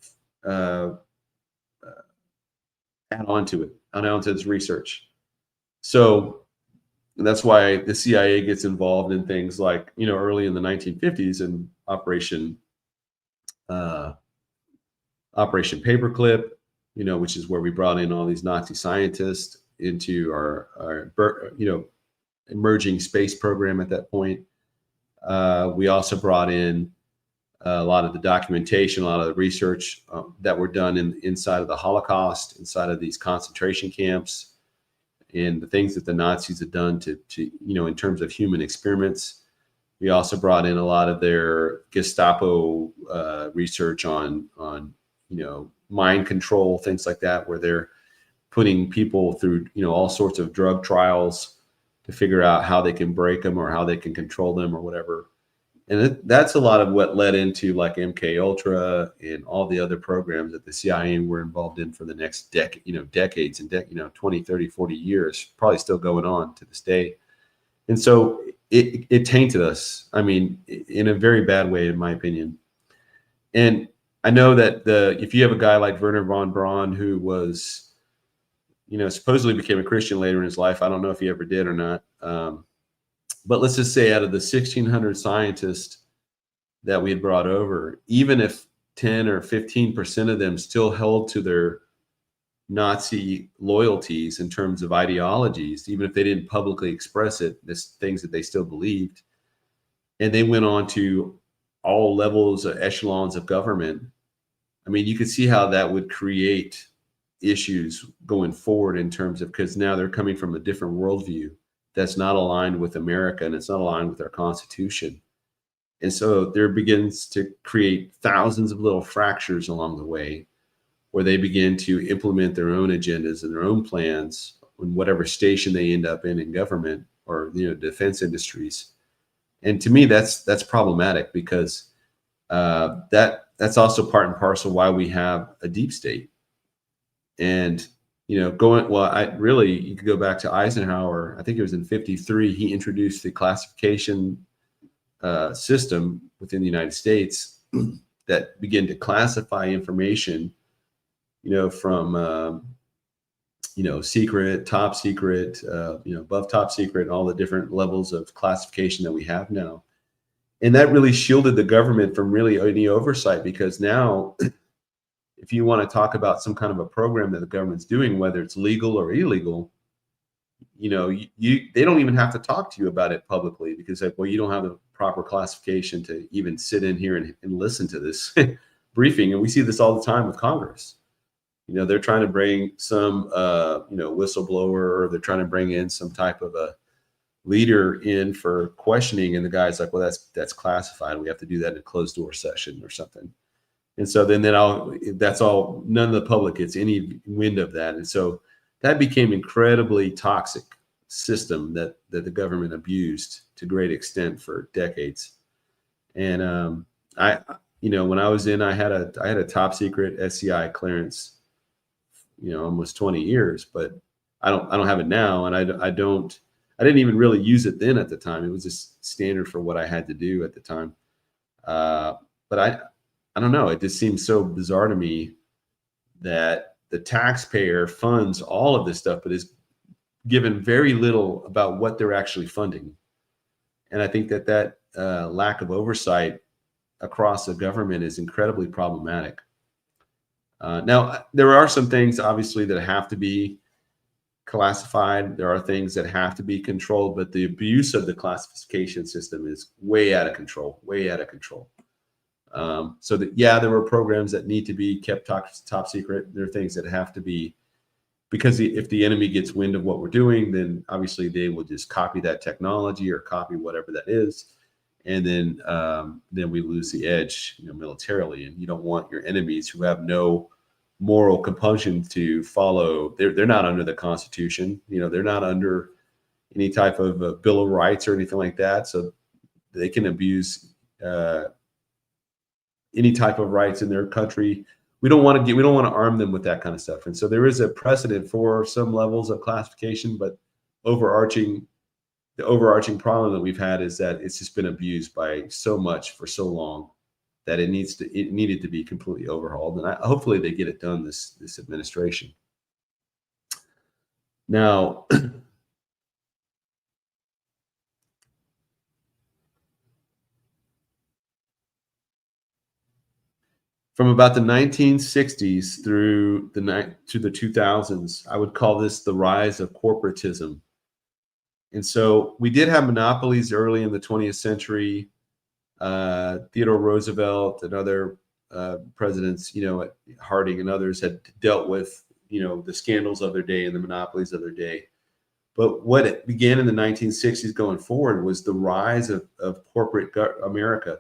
add on to it, add on to this research. So that's why the CIA gets involved in things like, early in the 1950s in Operation Paperclip, which is where we brought in all these Nazi scientists into our emerging space program at that point. We also brought in a lot of the documentation, a lot of the research that were done inside of the Holocaust, inside of these concentration camps, and the things that the Nazis had done to in terms of human experiments. We also brought in a lot of their Gestapo research on mind control, things like that, where they're putting people through all sorts of drug trials to figure out how they can break them or how they can control them or whatever. And that's a lot of what led into like MK Ultra and all the other programs that the CIA were involved in for the next decades and 20, 30, 40 years, probably still going on to this day. And so it tainted us. I mean, in a very bad way, in my opinion. And I know that if you have a guy like Wernher von Braun, who was, supposedly became a Christian later in his life, I don't know if he ever did or not. But let's just say out of the 1,600 scientists that we had brought over, even if 10 or 15% of them still held to their Nazi loyalties in terms of ideologies, even if they didn't publicly express it, there's things that they still believed, and they went on to all levels of echelons of government. I mean, you could see how that would create issues going forward in terms of, because now they're coming from a different worldview that's not aligned with America and it's not aligned with our Constitution. And so there begins to create thousands of little fractures along the way where they begin to implement their own agendas and their own plans in whatever station they end up in government or defense industries. And to me, that's problematic because that's also part and parcel why we have a deep state. And you could go back to Eisenhower. I think it was in 1953, he introduced the classification system within the United States that began to classify information, from, secret, top secret, above top secret, all the different levels of classification that we have now. And that really shielded the government from really any oversight, because now if you want to talk about some kind of a program that the government's doing, whether it's legal or illegal, they don't even have to talk to you about it publicly, because you don't have the proper classification to even sit in here and listen to this briefing. And we see this all the time with Congress. They're trying to bring some, whistleblower, or they're trying to bring in some type of a leader in for questioning. And the guy's like, well, that's classified. We have to do that in a closed door session or something. And so then that's all, none of the public gets any wind of that. And so that became incredibly toxic system that the government abused to great extent for decades. And when I was in, I had a top secret SCI clearance, almost 20 years, but I don't have it now. And I didn't even really use it then at the time. It was just standard for what I had to do at the time. But I don't know. It just seems so bizarre to me that the taxpayer funds all of this stuff, but is given very little about what they're actually funding. And I think that lack of oversight across the government is incredibly problematic. Now, there are some things, obviously, that have to be classified. There are things that have to be controlled, but the abuse of the classification system is way out of control, way out of control. So that, there were programs that need to be kept top secret. There are things that have to be, because if the enemy gets wind of what we're doing, then obviously they will just copy that technology or copy whatever that is. And then we lose the edge, militarily. And you don't want your enemies, who have no moral compunction to follow. They're not under the Constitution. They're not under any type of Bill of Rights or anything like that. So they can abuse any type of rights in their country. We don't want to arm them with that kind of stuff. And so there is a precedent for some levels of classification, but the overarching problem that we've had is that it's just been abused by so much for so long that it needed to be completely overhauled. And hopefully they get it done this administration. Now, from about the 1960s through to the 2000s, I would call this the rise of corporatism. And so we did have monopolies early in the 20th century. Theodore Roosevelt and other presidents, Harding and others had dealt with, the scandals of their day and the monopolies of their day. But what it began in the 1960s going forward was the rise of corporate America.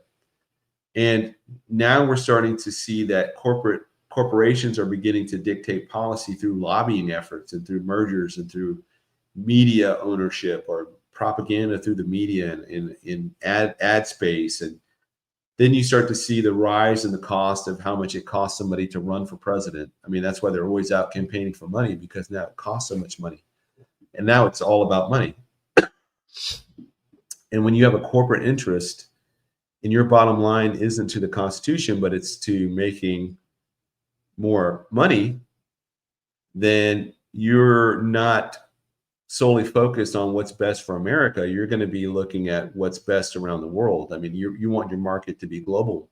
And now we're starting to see that corporations are beginning to dictate policy through lobbying efforts and through mergers and through media ownership or propaganda through the media and in ad space. And then you start to see the rise in the cost of how much it costs somebody to run for president. I mean, that's why they're always out campaigning for money, because now it costs so much money. And now it's all about money. And when you have a corporate interest and your bottom line isn't to the Constitution, but it's to making more money, then you're not solely focused on what's best for America. You're going to be looking at what's best around the world. I mean, you want your market to be global.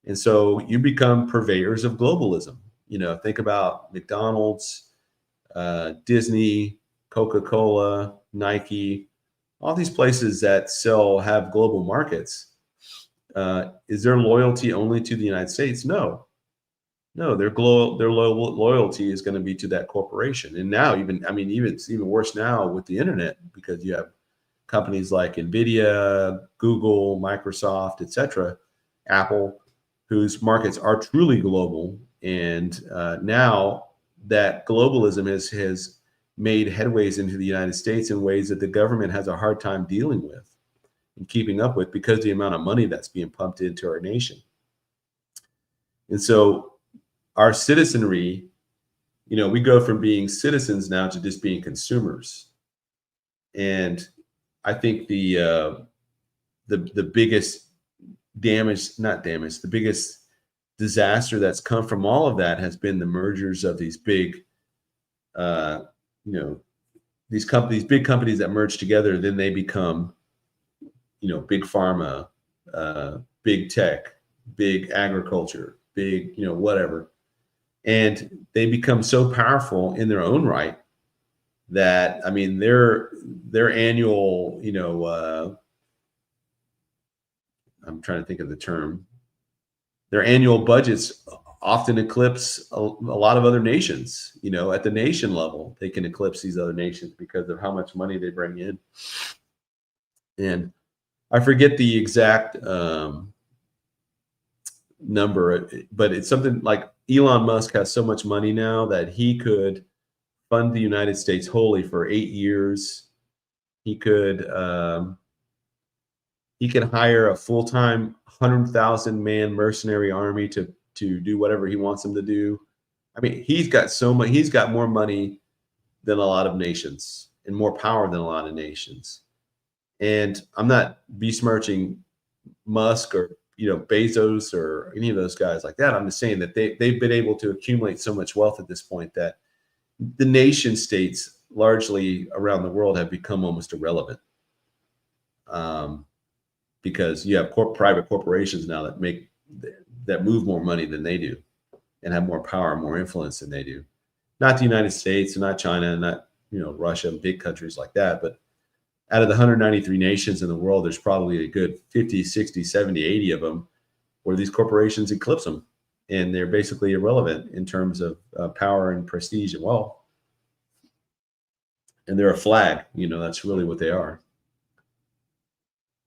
And so you become purveyors of globalism. Think about McDonald's, Disney, Coca-Cola, Nike, all these places that have global markets. Is their loyalty only to the United States? No, their loyalty is going to be to that corporation. And now it's even worse now with the internet, because you have companies like NVIDIA, Google, Microsoft, etc., Apple, whose markets are truly global. And now that globalism has made headways into the United States in ways that the government has a hard time dealing with and keeping up with, because of the amount of money that's being pumped into our nation. And so our citizenry, we go from being citizens now to just being consumers. And I think the biggest the biggest disaster that's come from all of that has been the mergers of these big, these big companies that merge together. Then they become, big pharma, big tech, big agriculture, big, whatever. And they become so powerful in their own right that, I mean, their annual, I'm trying to think of the term, their annual budgets often eclipse a lot of other nations. At the nation level, they can eclipse these other nations because of how much money they bring in. And I forget the exact number, but it's something like Elon Musk has so much money now that he could fund the United States wholly for 8 years. He could hire a full-time 100,000 man mercenary army to do whatever he wants them to do. I mean, he's got more money than a lot of nations and more power than a lot of nations. And I'm not besmirching Musk or Bezos or any of those guys like that. I'm just saying that they've been able to accumulate so much wealth at this point that the nation states largely around the world have become almost irrelevant, because you have private corporations now that move more money than they do and have more power, more influence than they do. Not the United States, and not China, and not Russia and big countries like that, but out of the 193 nations in the world, there's probably a good 50, 60, 70, 80 of them where these corporations eclipse them, and they're basically irrelevant in terms of power and prestige and wealth. And they're a flag, that's really what they are.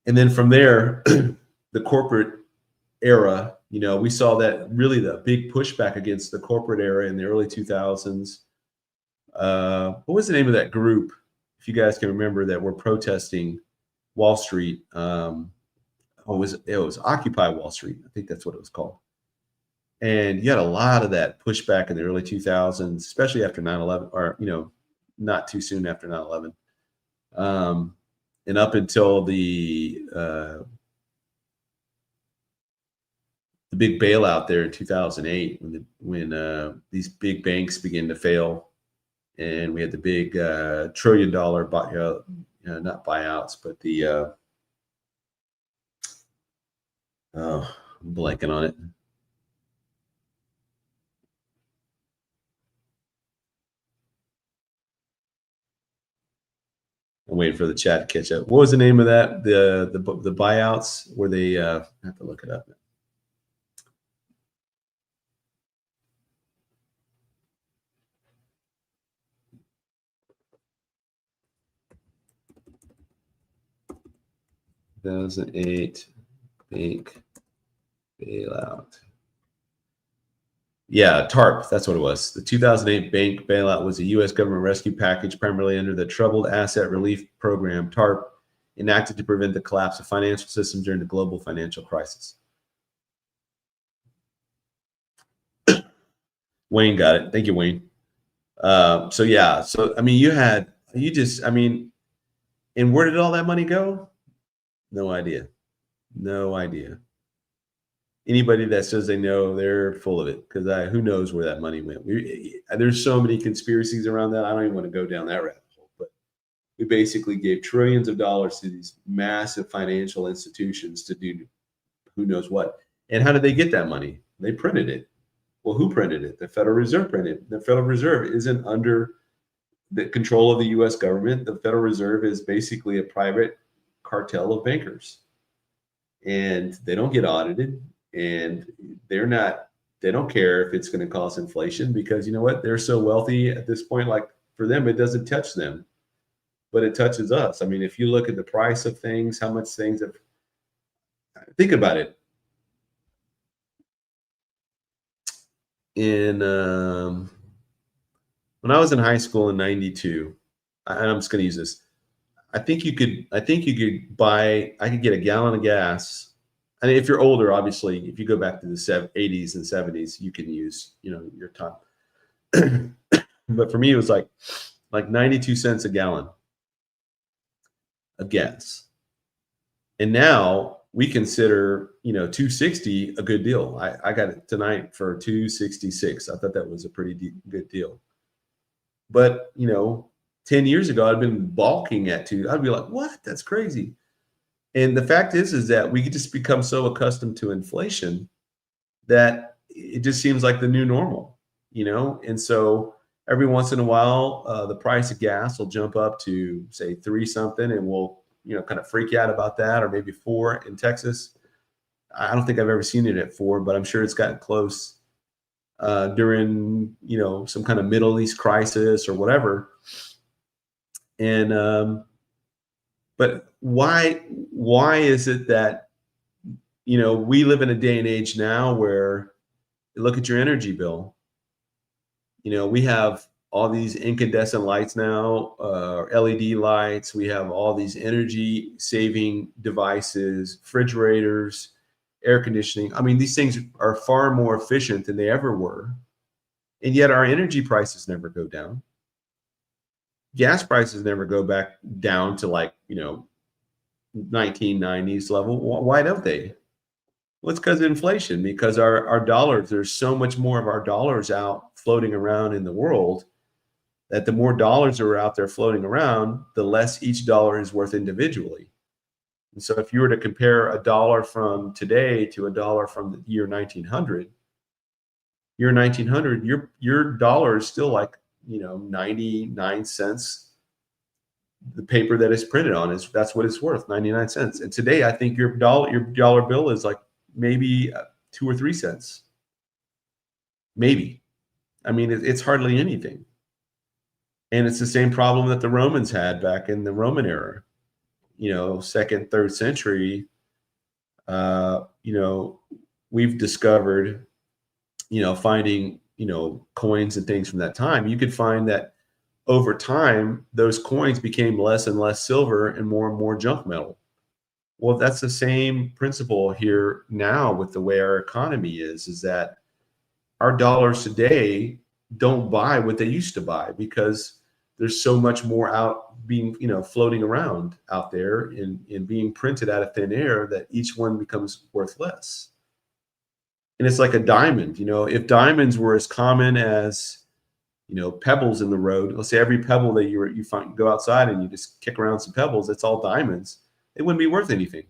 And then from there, the corporate era, we saw that really the big pushback against the corporate era in the early 2000s. What was the name of that group, if you guys can remember, that were protesting Wall Street? it was Occupy Wall Street. I think that's what it was called. And you had a lot of that pushback in the early 2000s, especially after 9/11, or not too soon after 9/11, and up until the big bailout there in 2008, when these big banks began to fail, and we had the big $1 trillion not buyouts, but I'm blanking on it. I'm waiting for the chat to catch up. What was the name of that? The buyouts where they I have to look it up. $2008 bank bailout. Yeah, TARP. That's what it was. The 2008 bank bailout was a U.S. government rescue package primarily under the Troubled Asset Relief Program, TARP, enacted to prevent the collapse of financial systems during the global financial crisis. Wayne got it. Thank you, Wayne. So yeah. So I mean, and where did all that money go? No idea. No idea. Anybody that says they know, they're full of it, because who knows where that money went. There's so many conspiracies around that. I don't even want to go down that rabbit hole. But we basically gave trillions of dollars to these massive financial institutions to do who knows what. And how did they get that money? They printed it. Well, who printed it? The Federal Reserve printed it. The Federal Reserve isn't under the control of the U.S. government. The Federal Reserve is basically a private cartel of bankers, and they don't get audited. And they don't care if it's going to cause inflation, because you know what? They're so wealthy at this point, like for them, it doesn't touch them, but it touches us. I mean, if you look at the price of things, how much things have, think about it. When I was in high school in 92, I'm just going to use this. I think you could I could get a gallon of gas. And if you're older, obviously, if you go back to the 80s and 70s, you can use, your time. But for me, it was like 92 cents a gallon of gas. And now we consider, $2.60 a good deal. I got it tonight for $2.66. I thought that was a pretty good deal. But, 10 years ago, I'd been balking at $2. I'd be like, what? That's crazy. And the fact is that we could just become so accustomed to inflation that it just seems like the new normal, And so every once in a while, the price of gas will jump up to, say, 3 something, and we'll, kind of freak out about that, or maybe 4 in Texas. I don't think I've ever seen it at 4, but I'm sure it's gotten close during, some kind of Middle East crisis or whatever. And but why is it that we live in a day and age now where, look at your energy bill, we have all these incandescent lights now, LED lights, we have all these energy saving devices, refrigerators, air conditioning. I mean, these things are far more efficient than they ever were, and yet our energy prices never go down. Gas prices never go back down to 1990s level. Why don't they? Well, it's because of inflation, because our dollars, there's so much more of our dollars out floating around in the world, that the more dollars are out there floating around, the less each dollar is worth individually. And so if you were to compare a dollar from today to a dollar from the year 1900, your dollar is still 99 cents. The paper that it's printed on that's what it's worth, 99 cents. And today, I think your dollar bill is maybe 2 or 3 cents. Maybe. I mean, it's hardly anything. And it's the same problem that the Romans had back in the Roman era, 2nd, 3rd century. We've discovered, finding, coins and things from that time. You could find that over time, those coins became less and less silver and more junk metal. Well, that's the same principle here now with the way our economy is that our dollars today don't buy what they used to buy because there's so much more out being, floating around out there and being printed out of thin air that each one becomes worth less. And it's like a diamond, if diamonds were as common as, pebbles in the road, let's say every pebble that you find, go outside and you just kick around some pebbles, it's all diamonds. It wouldn't be worth anything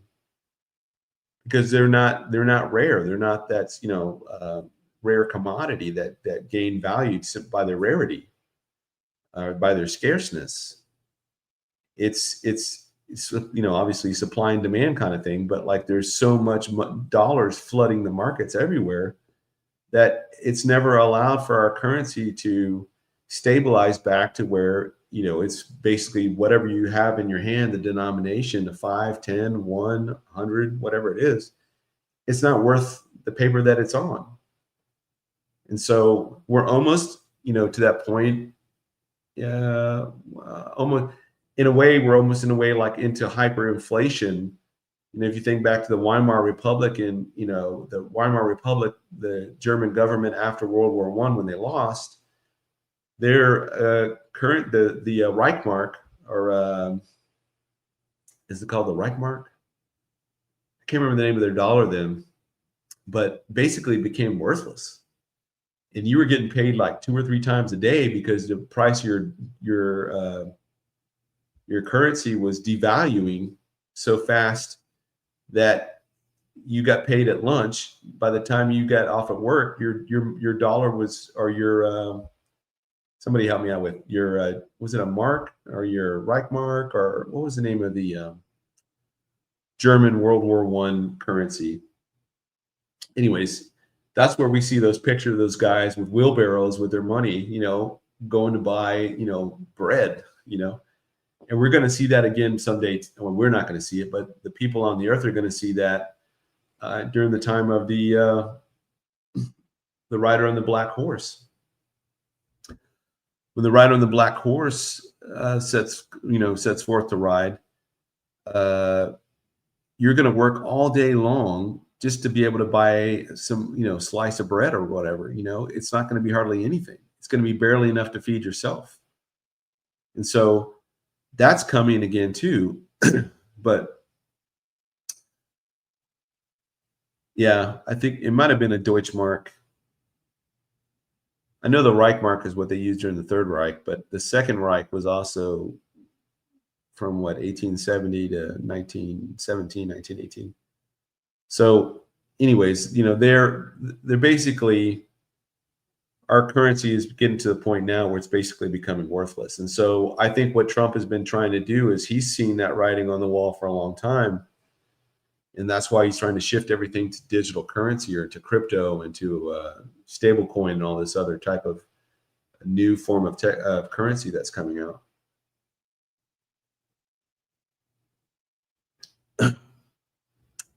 because they're not rare. They're not rare commodity that gain value by their rarity or by their scarceness. It's obviously supply and demand kind of thing, but like there's so much dollars flooding the markets everywhere that it's never allowed for our currency to stabilize back to where, it's basically whatever you have in your hand, the denomination of 5, 10, 1, 100, whatever it is, it's not worth the paper that it's on. And so we're almost, to that point, almost in a way, like into hyperinflation. If you think back to the Weimar Republic and, the Weimar Republic, the German government after World War I, when they lost, their the Reichmark, or is it called the Reichmark? I can't remember the name of their dollar then, but basically became worthless. And you were getting paid like 2 or 3 times a day because the price of your currency was devaluing so fast that you got paid at lunch. By the time you got off at work, your dollar was, or your somebody help me out with your was it a mark or your Reichmark, or what was the name of the German World War I currency? Anyways, that's where we see those pictures of those guys with wheelbarrows with their money, going to buy, bread, and we're going to see that again someday. Well, we're not going to see it, but the people on the earth are going to see that during the time of the rider on the black horse. When the rider on the black horse sets forth to ride, you're going to work all day long just to be able to buy some, slice of bread or whatever. It's not going to be hardly anything. It's going to be barely enough to feed yourself. And so that's coming again too. But yeah, I think it might have been a Deutschmark. I know the Reichmark is what they used during the Third Reich, but the Second Reich was also from 1870 to 1917, 1918. So anyways, they're basically, our currency is getting to the point now where it's basically becoming worthless. And so I think what Trump has been trying to do is he's seen that writing on the wall for a long time. And that's why he's trying to shift everything to digital currency or to crypto and to stable coin and all this other type of new form of currency that's coming out.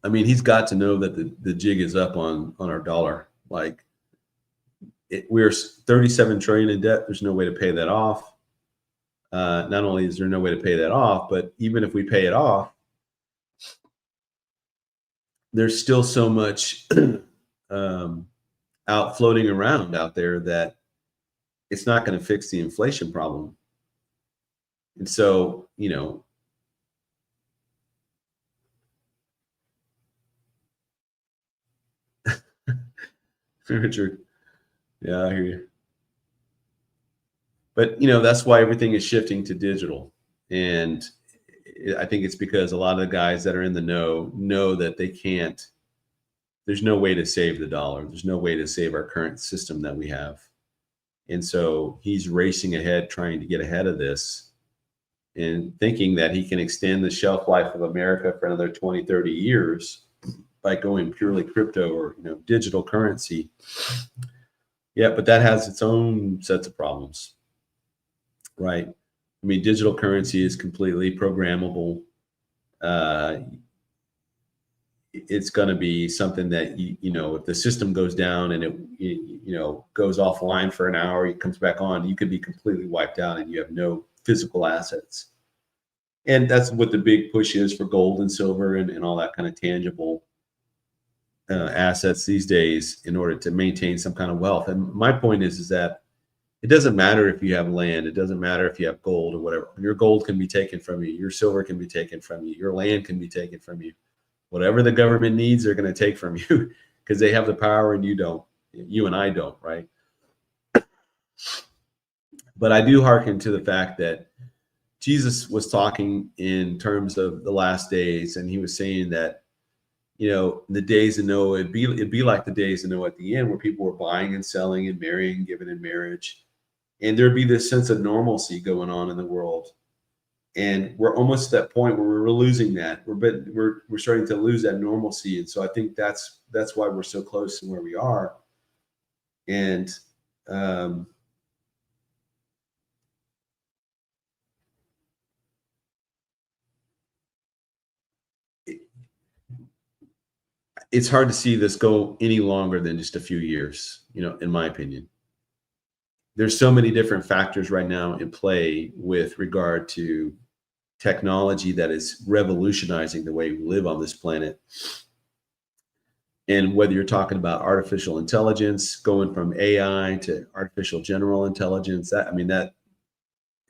I mean, he's got to know that the jig is up on our dollar. Like, we're 37 trillion in debt. There's no way to pay that off. Not only is there no way to pay that off, but even if we pay it off, there's still so much out floating around out there that it's not going to fix the inflation problem. And so, Richard, yeah, I hear you. But, that's why everything is shifting to digital. And I think it's because a lot of the guys that are in the know that they can't, there's no way to save the dollar. There's no way to save our current system that we have. And so he's racing ahead, trying to get ahead of this and thinking that he can extend the shelf life of America for another 20, 30 years by going purely crypto or, digital currency. Yeah, but that has its own sets of problems, right? I mean, digital currency is completely programmable. It's going to be something that, if the system goes down and it goes offline for an hour, it comes back on, you could be completely wiped out and you have no physical assets. And that's what the big push is for gold and silver and all that kind of tangible assets these days in order to maintain some kind of wealth. And my point is that it doesn't matter if you have land. It doesn't matter if you have gold or whatever. Your gold can be taken from you. Your silver can be taken from you. Your land can be taken from you. Whatever the government needs, they're going to take from you because they have the power and you don't. You and I don't, right? But I do hearken to the fact that Jesus was talking in terms of the last days, and he was saying that, you know, the days of Noah, it'd be like the days of Noah at the end, where people were buying and selling and marrying, giving in marriage, and there'd be this sense of normalcy going on in the world. And we're almost at that point where we're losing that. We're starting to lose that normalcy, and so I think that's why we're so close to where we are. And it's hard to see this go any longer than just a few years, you know, in my opinion. There's so many different factors right now in play with regard to technology that is revolutionizing the way we live on this planet. And whether you're talking about artificial intelligence, going from AI to artificial general intelligence, that would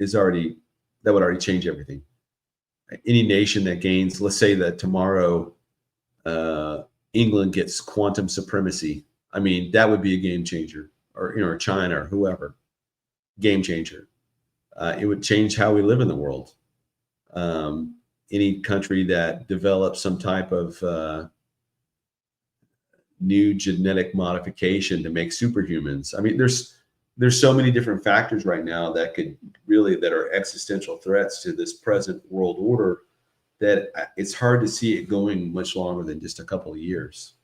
already change everything. Any nation that gains, let's say that tomorrow England gets quantum supremacy, I mean, that would be a game changer. Or, you know, or China or whoever, game changer. It would change how we live in the world. Any country that develops some type of new genetic modification to make superhumans. I mean, there's so many different factors right now that are existential threats to this present world order that it's hard to see it going much longer than just a couple of years.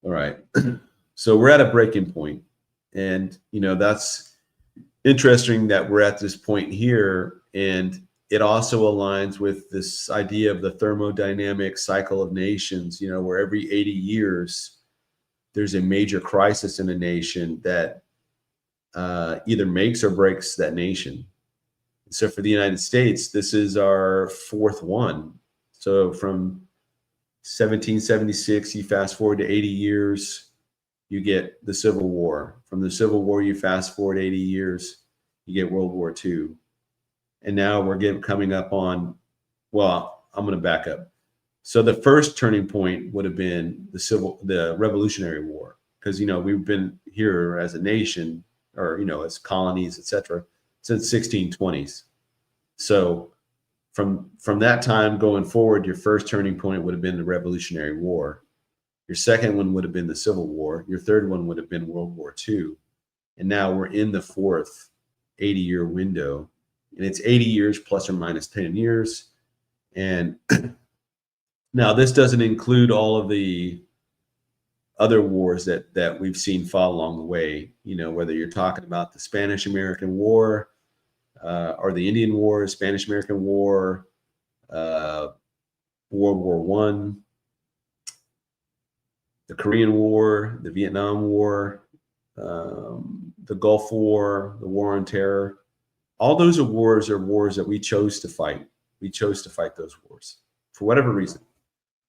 All right. So we're at a breaking point, and, you know, that's interesting that we're at this point here. And it also aligns with this idea of the thermodynamic cycle of nations, you know, where every 80 years there's a major crisis in a nation that either makes or breaks that nation. So for the United States, this is our fourth one. So from 1776, you fast forward to 80 years, you get the Civil War. From the Civil War, you fast forward 80 years, you get World War II. And now we're coming up on, well, I'm going to back up. So the first turning point would have been the Revolutionary War, because, you know, we've been here as a nation, or, you know, as colonies, etc., since 1620s. So from that time going forward, your first turning point would have been the Revolutionary War. Your second one would have been the Civil War. Your third one would have been World War II. And now we're in the fourth 80-year window. And it's 80 years plus or minus 10 years. And now this doesn't include all of the other wars that we've seen fall along the way, you know, whether you're talking about the Spanish-American War or the Indian War, Spanish-American War, World War I, the Korean War, the Vietnam War, the Gulf War, the War on Terror. All those are wars that we chose to fight. We chose to fight those wars for whatever reason.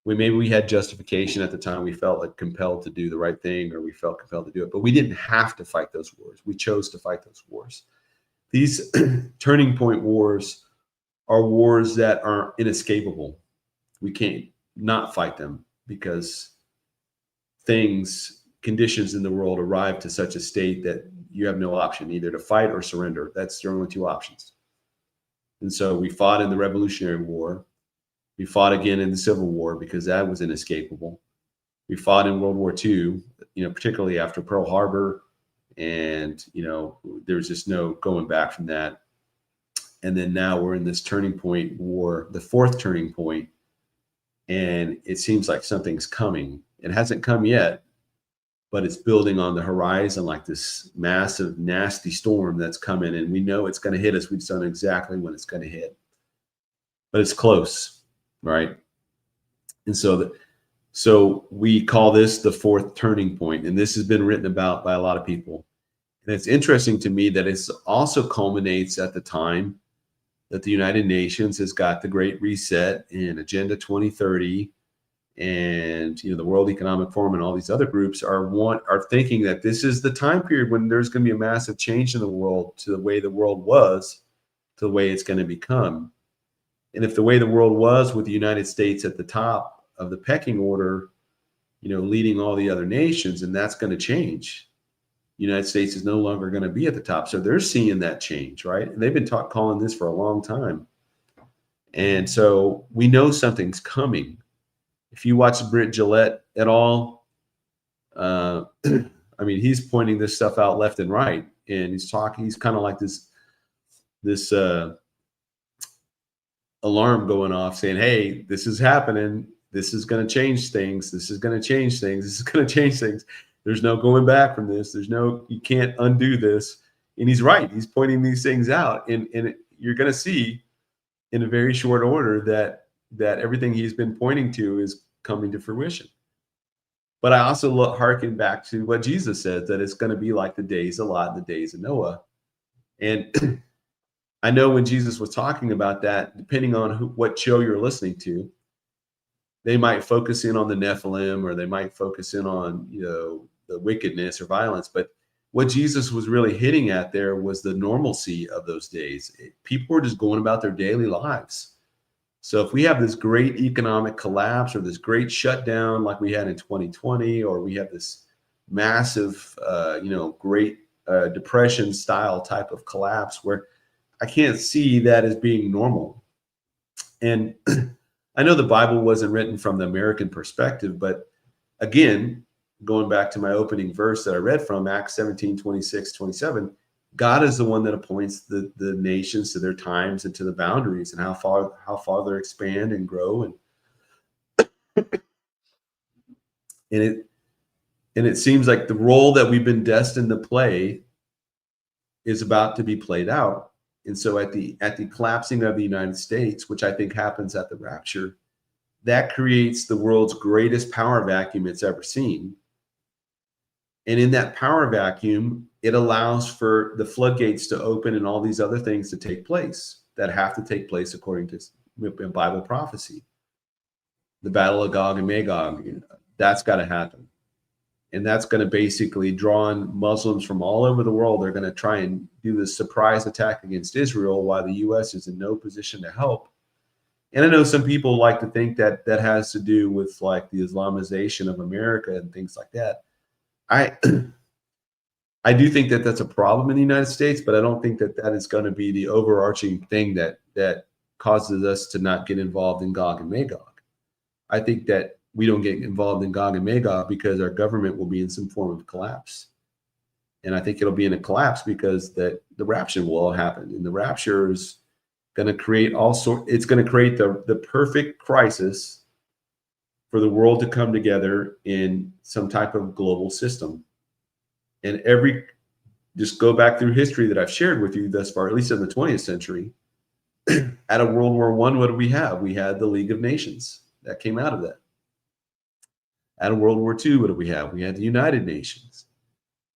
Maybe we had justification at the time. We felt like compelled to do the right thing, or we felt compelled to do it, but we didn't have to fight those wars. We chose to fight those wars. These turning point wars are wars that are inescapable. We can't not fight them because conditions in the world arrive to such a state that you have no option, either to fight or surrender. That's your only two options. And so we fought in the Revolutionary War. We fought again in the Civil War because that was inescapable. We fought in World War II, you know, particularly after Pearl Harbor. And, you know, there's just no going back from that. And then now we're in this turning point war, the fourth turning point, and it seems like something's coming. It hasn't come yet, but it's building on the horizon like this massive, nasty storm that's coming, and we know it's going to hit us. We just don't know exactly when it's going to hit, but it's close, right? And so we call this the fourth turning point, and this has been written about by a lot of people. And it's interesting to me that it also culminates at the time that the United Nations has got the Great Reset and Agenda 2030, and the World Economic Forum and all these other groups are thinking that this is the time period when there's going to be a massive change in the world to the way the world was to the way it's going to become. And if the way the world was with the United States at the top of the pecking order, leading all the other nations, and that's going to change. The United States is no longer going to be at the top. So they're seeing that change, right? And they've been calling this for a long time. And so we know something's coming. If you watch Brent Gillette at all, I mean, he's pointing this stuff out left and right, and he's kind of like this alarm going off saying, hey, this is happening. This is going to change things. This is going to change things. This is going to change things. There's no going back from this. You can't undo this. And he's right. He's pointing these things out. And you're going to see in a very short order that everything he's been pointing to is coming to fruition. But I also harken back to what Jesus said, that it's going to be like the days of Lot, the days of Noah. And I know when Jesus was talking about that, depending on what show you're listening to, they might focus in on the Nephilim, or they might focus in on, the wickedness or violence. But what Jesus was really hitting at there was the normalcy of those days. People were just going about their daily lives. So if we have this great economic collapse or this great shutdown like we had in 2020, or we have this massive, great depression style type of collapse, where I can't see that as being normal. And I know the Bible wasn't written from the American perspective, but again, going back to my opening verse that I read from, Acts 17, 26, 27, God is the one that appoints the nations to their times and to the boundaries and how far they expand and grow. And it seems like the role that we've been destined to play is about to be played out. And so at the collapsing of the United States, which I think happens at the rapture, that creates the world's greatest power vacuum it's ever seen. And in that power vacuum, it allows for the floodgates to open and all these other things to take place that have to take place according to Bible prophecy. The battle of Gog and Magog, that's got to happen. And that's going to basically draw in Muslims from all over the world. They're going to try and do this surprise attack against Israel while the U.S. is in no position to help. And I know some people like to think that that has to do with like the Islamization of America and things like that. I do think that that's a problem in the United States, but I don't think that that is going to be the overarching thing that causes us to not get involved in Gog and Magog. I think that we don't get involved in Gog and Magog because our government will be in some form of collapse. And I think it'll be in a collapse because the rapture will all happen. And the rapture is going to create it's going to create the perfect crisis for the world to come together in some type of global system. And just go back through history that I've shared with you thus far, at least in the 20th century, out of World War I, what did we have? We had the League of Nations that came out of that. Out of World War II, what did we have? We had the United Nations.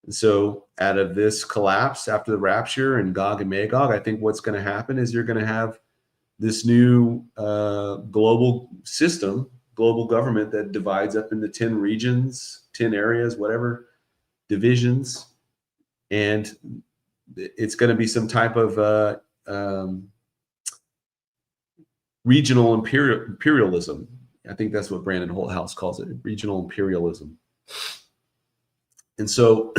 And so out of this collapse after the rapture and Gog and Magog, I think what's going to happen is you're going to have this new global system, global government that divides up into 10 regions, 10 areas, whatever, divisions. And it's going to be some type of regional imperialism. I think that's what Brandon Holthouse calls it, regional imperialism. And so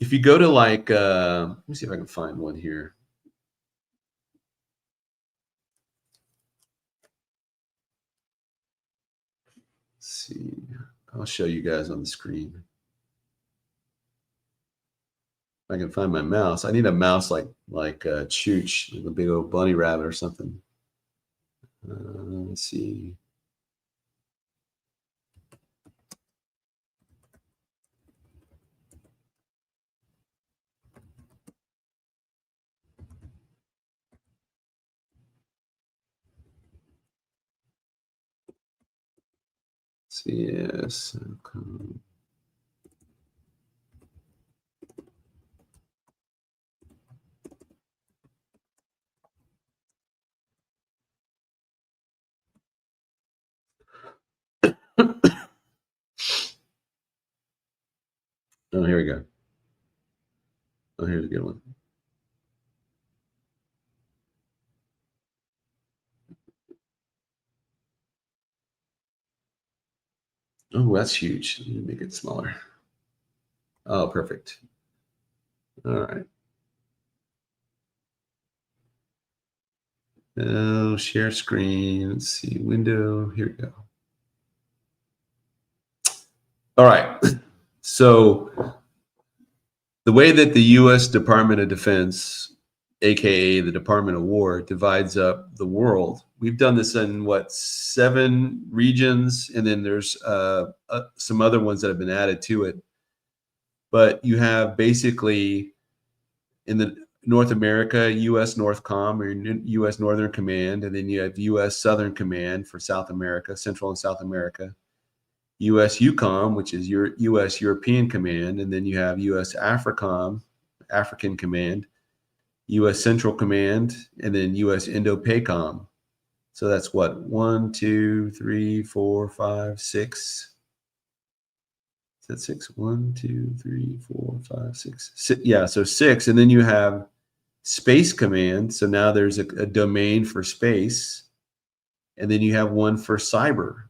if you go to like, let me see if I can find one here. Let's see, I'll show you guys on the screen. If I can find my mouse. I need a mouse like Chooch, like a big old bunny rabbit or something. Let's see. Yes. Okay. Oh, here we go. Oh, here's a good one. Oh, that's huge. Let me make it smaller. Oh, perfect. All right. Now share screen. Let's see. Window. Here we go. All right. So the way that the U.S. Department of Defense, aka the Department of War, divides up the world, we've done this in what, 7 regions, and then there's some other ones that have been added to it. But you have basically in the North America, U.S. Northcom or U.S. Northern Command, and then you have U.S. Southern Command for South America, Central and South America. U.S. EUCOM, which is your U.S. European Command, and then you have U.S. AFRICOM, African Command, U.S. Central Command, and then U.S. INDOPACOM. So that's what, 1, 2, 3, 4, 5, 6. Is that 6? 1, 2, 3, 4, 5, 6. Yeah, so 6, and then you have Space Command. So now there's a domain for space, and then you have one for cyber.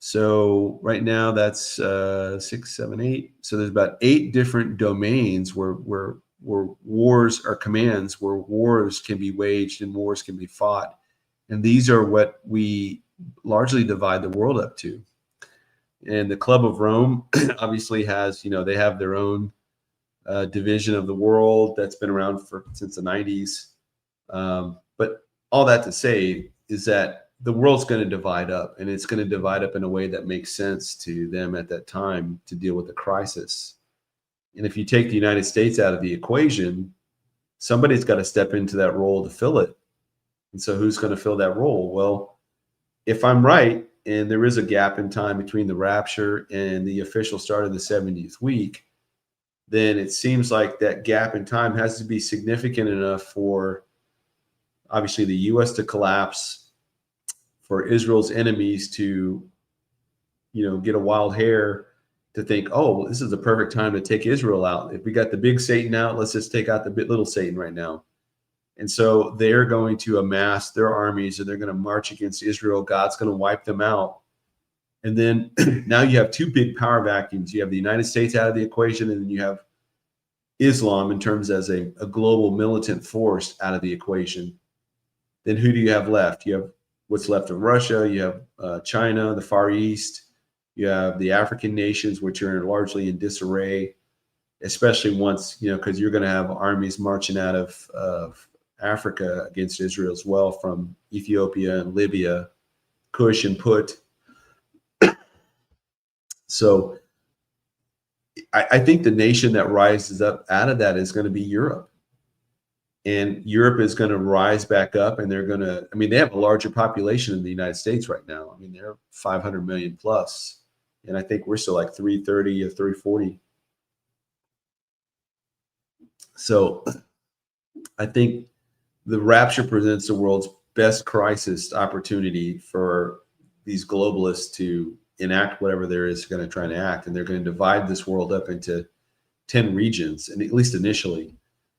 So right now that's 6, 7, 8. So there's about 8 different domains where wars are commands, where wars can be waged and wars can be fought. And these are what we largely divide the world up to. And the Club of Rome obviously has, they have their own division of the world that's been around since the 90s. But all that to say is that the world's going to divide up, and it's going to divide up in a way that makes sense to them at that time to deal with the crisis. And if you take the United States out of the equation, somebody's got to step into that role to fill it. And so who's going to fill that role? Well, if I'm right, and there is a gap in time between the rapture and the official start of the 70th week, then it seems like that gap in time has to be significant enough for obviously the U.S. to collapse, for Israel's enemies to, get a wild hair to think, oh, well, this is the perfect time to take Israel out. If we got the big Satan out, let's just take out the little Satan right now. And so they're going to amass their armies and they're going to march against Israel. God's going to wipe them out. And then now you have 2 big power vacuums. You have the United States out of the equation, and then you have Islam in terms as a global militant force out of the equation. Then who do you have left? You have what's left of Russia. You have China, the Far East. You have the African nations, which are largely in disarray, especially once, because you're going to have armies marching out of Africa against Israel as well, from Ethiopia and Libya, Kush and Put. So I think the nation that rises up out of that is going to be Europe. And Europe is going to rise back up, and they're going to, they have a larger population than the United States right now. They're 500 million plus. And I think we're still like 330 or 340. So I think the rapture presents the world's best crisis opportunity for these globalists to enact whatever there is going to try and act. And they're going to divide this world up into 10 regions, and at least initially.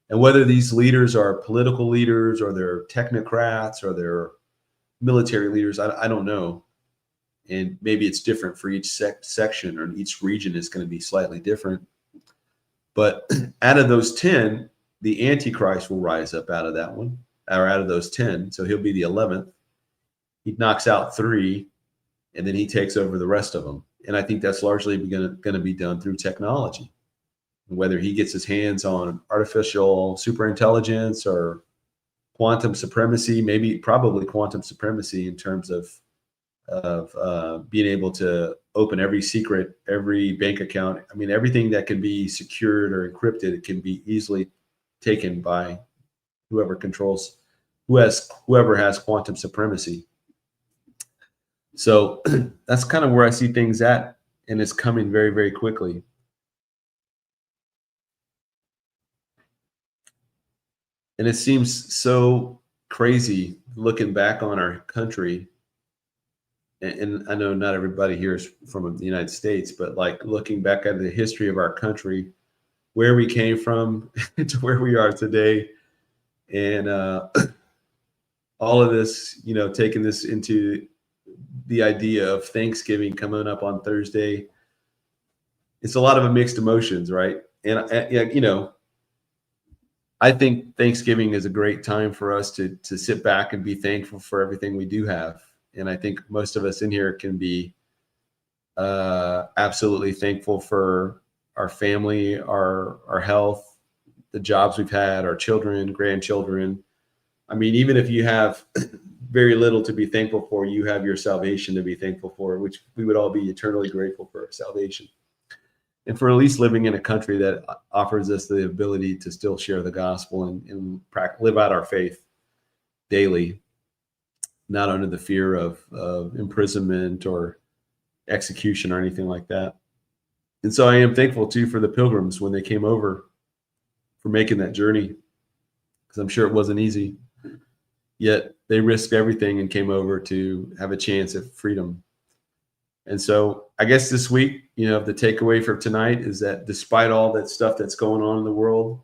And whether these leaders are political leaders or they're technocrats or they're military leaders, I don't know. And maybe it's different for each section, or each region is going to be slightly different. But out of those 10, the Antichrist will rise up out of that one, or out of those 10. So he'll be the 11th. He knocks out 3, and then he takes over the rest of them. And I think that's largely going to be done through technology. Whether he gets his hands on artificial superintelligence or quantum supremacy, probably quantum supremacy in terms of being able to open every secret, every bank account. Everything that can be secured or encrypted, it can be easily taken by whoever has quantum supremacy. So that's kind of where I see things at, and it's coming very, very quickly. And it seems so crazy looking back on our country and I know not everybody here is from the United States, but like looking back at the history of our country, where we came from to where we are today, and all of this, taking this into the idea of Thanksgiving coming up on Thursday. It's a lot of mixed emotions, right? And I think Thanksgiving is a great time for us to sit back and be thankful for everything we do have. And I think most of us in here can be absolutely thankful for our family, our health, the jobs we've had, our children, grandchildren. I mean, even if you have very little to be thankful for, you have your salvation to be thankful for, which we would all be eternally grateful for our salvation. And for at least living in a country that offers us the ability to still share the gospel and live out our faith daily, not under the fear of imprisonment or execution or anything like that. And so I am thankful too for the pilgrims when they came over, for making that journey, because I'm sure it wasn't easy. Yet they risked everything and came over to have a chance at freedom. And so I guess this week, the takeaway for tonight is that despite all that stuff that's going on in the world,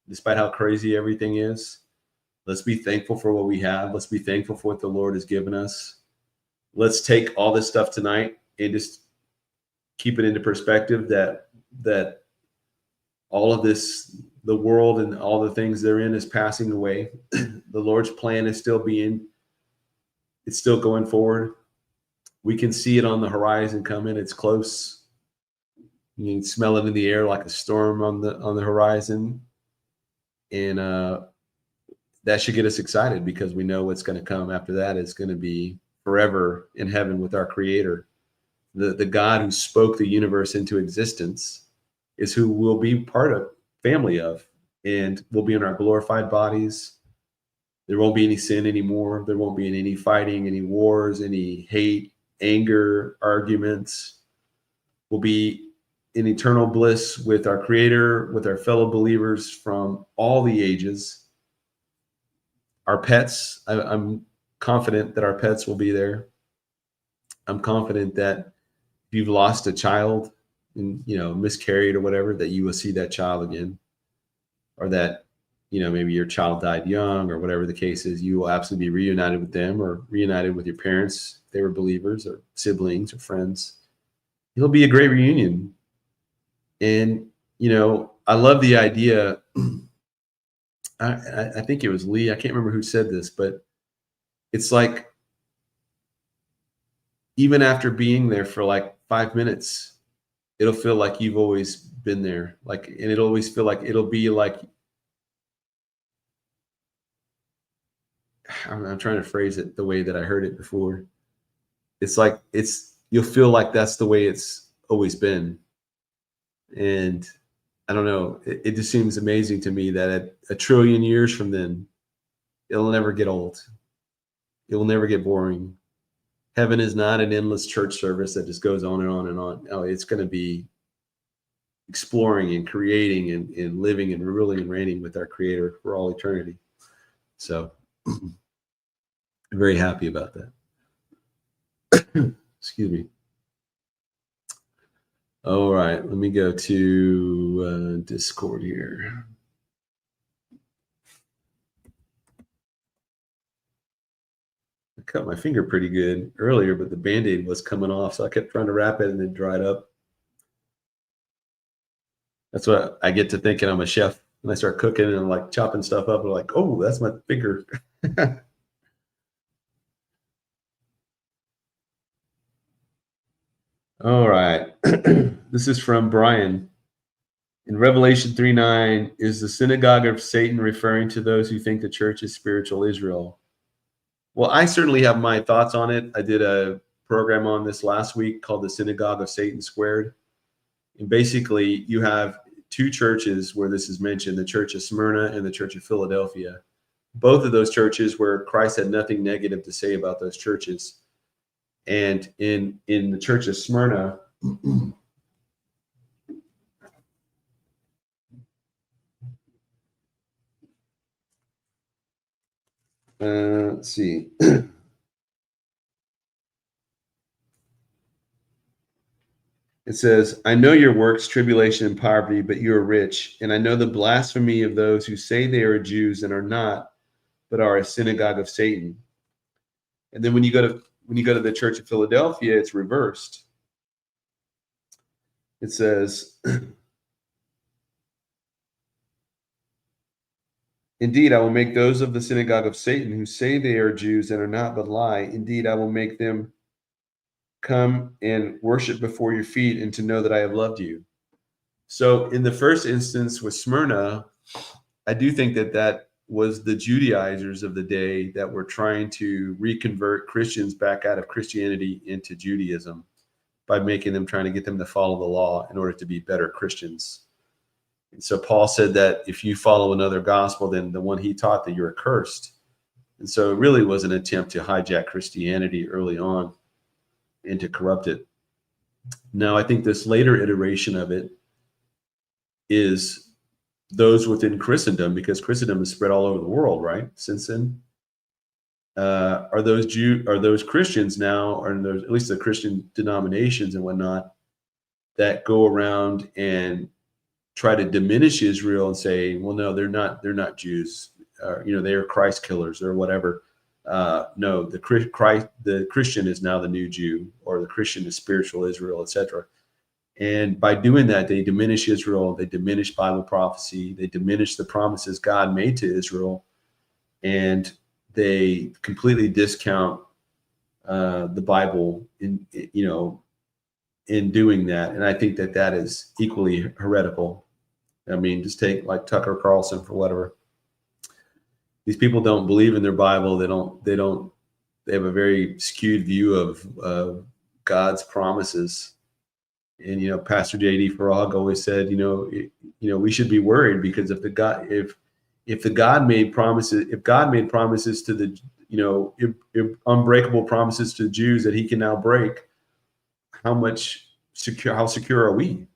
despite how crazy everything is, let's be thankful for what we have. Let's be thankful for what the Lord has given us. Let's take all this stuff tonight and just keep it into perspective that all of this, the world and all the things they're in, is passing away. The Lord's plan is it's still going forward. We can see it on the horizon coming. It's close. You can smell it in the air like a storm on the horizon. And that should get us excited, because we know what's going to come after that is going to be forever in heaven with our Creator. The God who spoke the universe into existence is who we'll be family of, and we'll be in our glorified bodies. There won't be any sin anymore. There won't be any fighting, any wars, any hate, anger, arguments. We'll be in eternal bliss with our Creator, with our fellow believers from all the ages. Our pets, I'm confident that our pets will be there. I'm confident that if you've lost a child and, miscarried or whatever, that you will see that child again. Or that, maybe your child died young or whatever the case is, you will absolutely be reunited with them, or reunited with your parents if they were believers, or siblings or friends. It'll be a great reunion. And, I love the idea. I think it was Lee. I can't remember who said this, but it's like, even after being there for like 5 minutes, it'll feel like you've always been there. And it'll always feel like it'll be like, I'm trying to phrase it the way that I heard it before. It's like, you'll feel like that's the way it's always been. And I don't know, it just seems amazing to me that at 1 trillion years from then, it'll never get old. It will never get boring. Heaven is not an endless church service that just goes on and on and on. No, it's going to be exploring and creating and living and ruling and reigning with our Creator for all eternity. So I'm very happy about that. Excuse me. All right, let me go to Discord here. I cut my finger pretty good earlier, but the Band-Aid was coming off, so I kept trying to wrap it and it dried up. That's what I get to thinking I'm a chef. When I start cooking and I'm like chopping stuff up, I'm like, oh, that's my finger. All right. This is from Brian. In Revelation 3:9, is the synagogue of Satan referring to those who think the church is spiritual Israel? Well, I certainly have my thoughts on it. I did a program on this last week called the Synagogue of Satan Squared. And basically, you have two churches where this is mentioned, the Church of Smyrna and the Church of Philadelphia. Both of those churches where Christ had nothing negative to say about those churches. And in the Church of Smyrna, let's see. It says, I know your works, tribulation and poverty, but you are rich. And I know the blasphemy of those who say they are Jews and are not, but are a synagogue of Satan. And then when you go to the church of Philadelphia, it's reversed. It says, indeed, I will make those of the synagogue of Satan who say they are Jews and are not, but lie. Indeed, I will make them come and worship before your feet and to know that I have loved you. So in the first instance with Smyrna, I do think that was the Judaizers of the day that were trying to reconvert Christians back out of Christianity into Judaism by making them, trying to get them to follow the law in order to be better Christians. And so Paul said that if you follow another gospel than the one he taught, that you're accursed. And so it really was an attempt to hijack Christianity early on and to corrupt it. Now, I think this later iteration of it is those within Christendom, because Christendom is spread all over the world, right? Since then, are those Christians now, or at least the Christian denominations and whatnot, that go around and try to diminish Israel and say, well, no, they're not Jews, they are Christ killers or whatever. No, the Christian is now the new Jew, or the Christian is spiritual Israel, etc. And by doing that, they diminish Israel, they diminish Bible prophecy, they diminish the promises God made to Israel, and they completely discount the Bible in doing that. And I think that is equally heretical. I mean, just take like Tucker Carlson for whatever. These people don't believe in their Bible. They have a very skewed view of God's promises. And Pastor J.D. Farag always said, we should be worried, because if God made promises to the unbreakable promises to Jews that he can now break, how secure are we?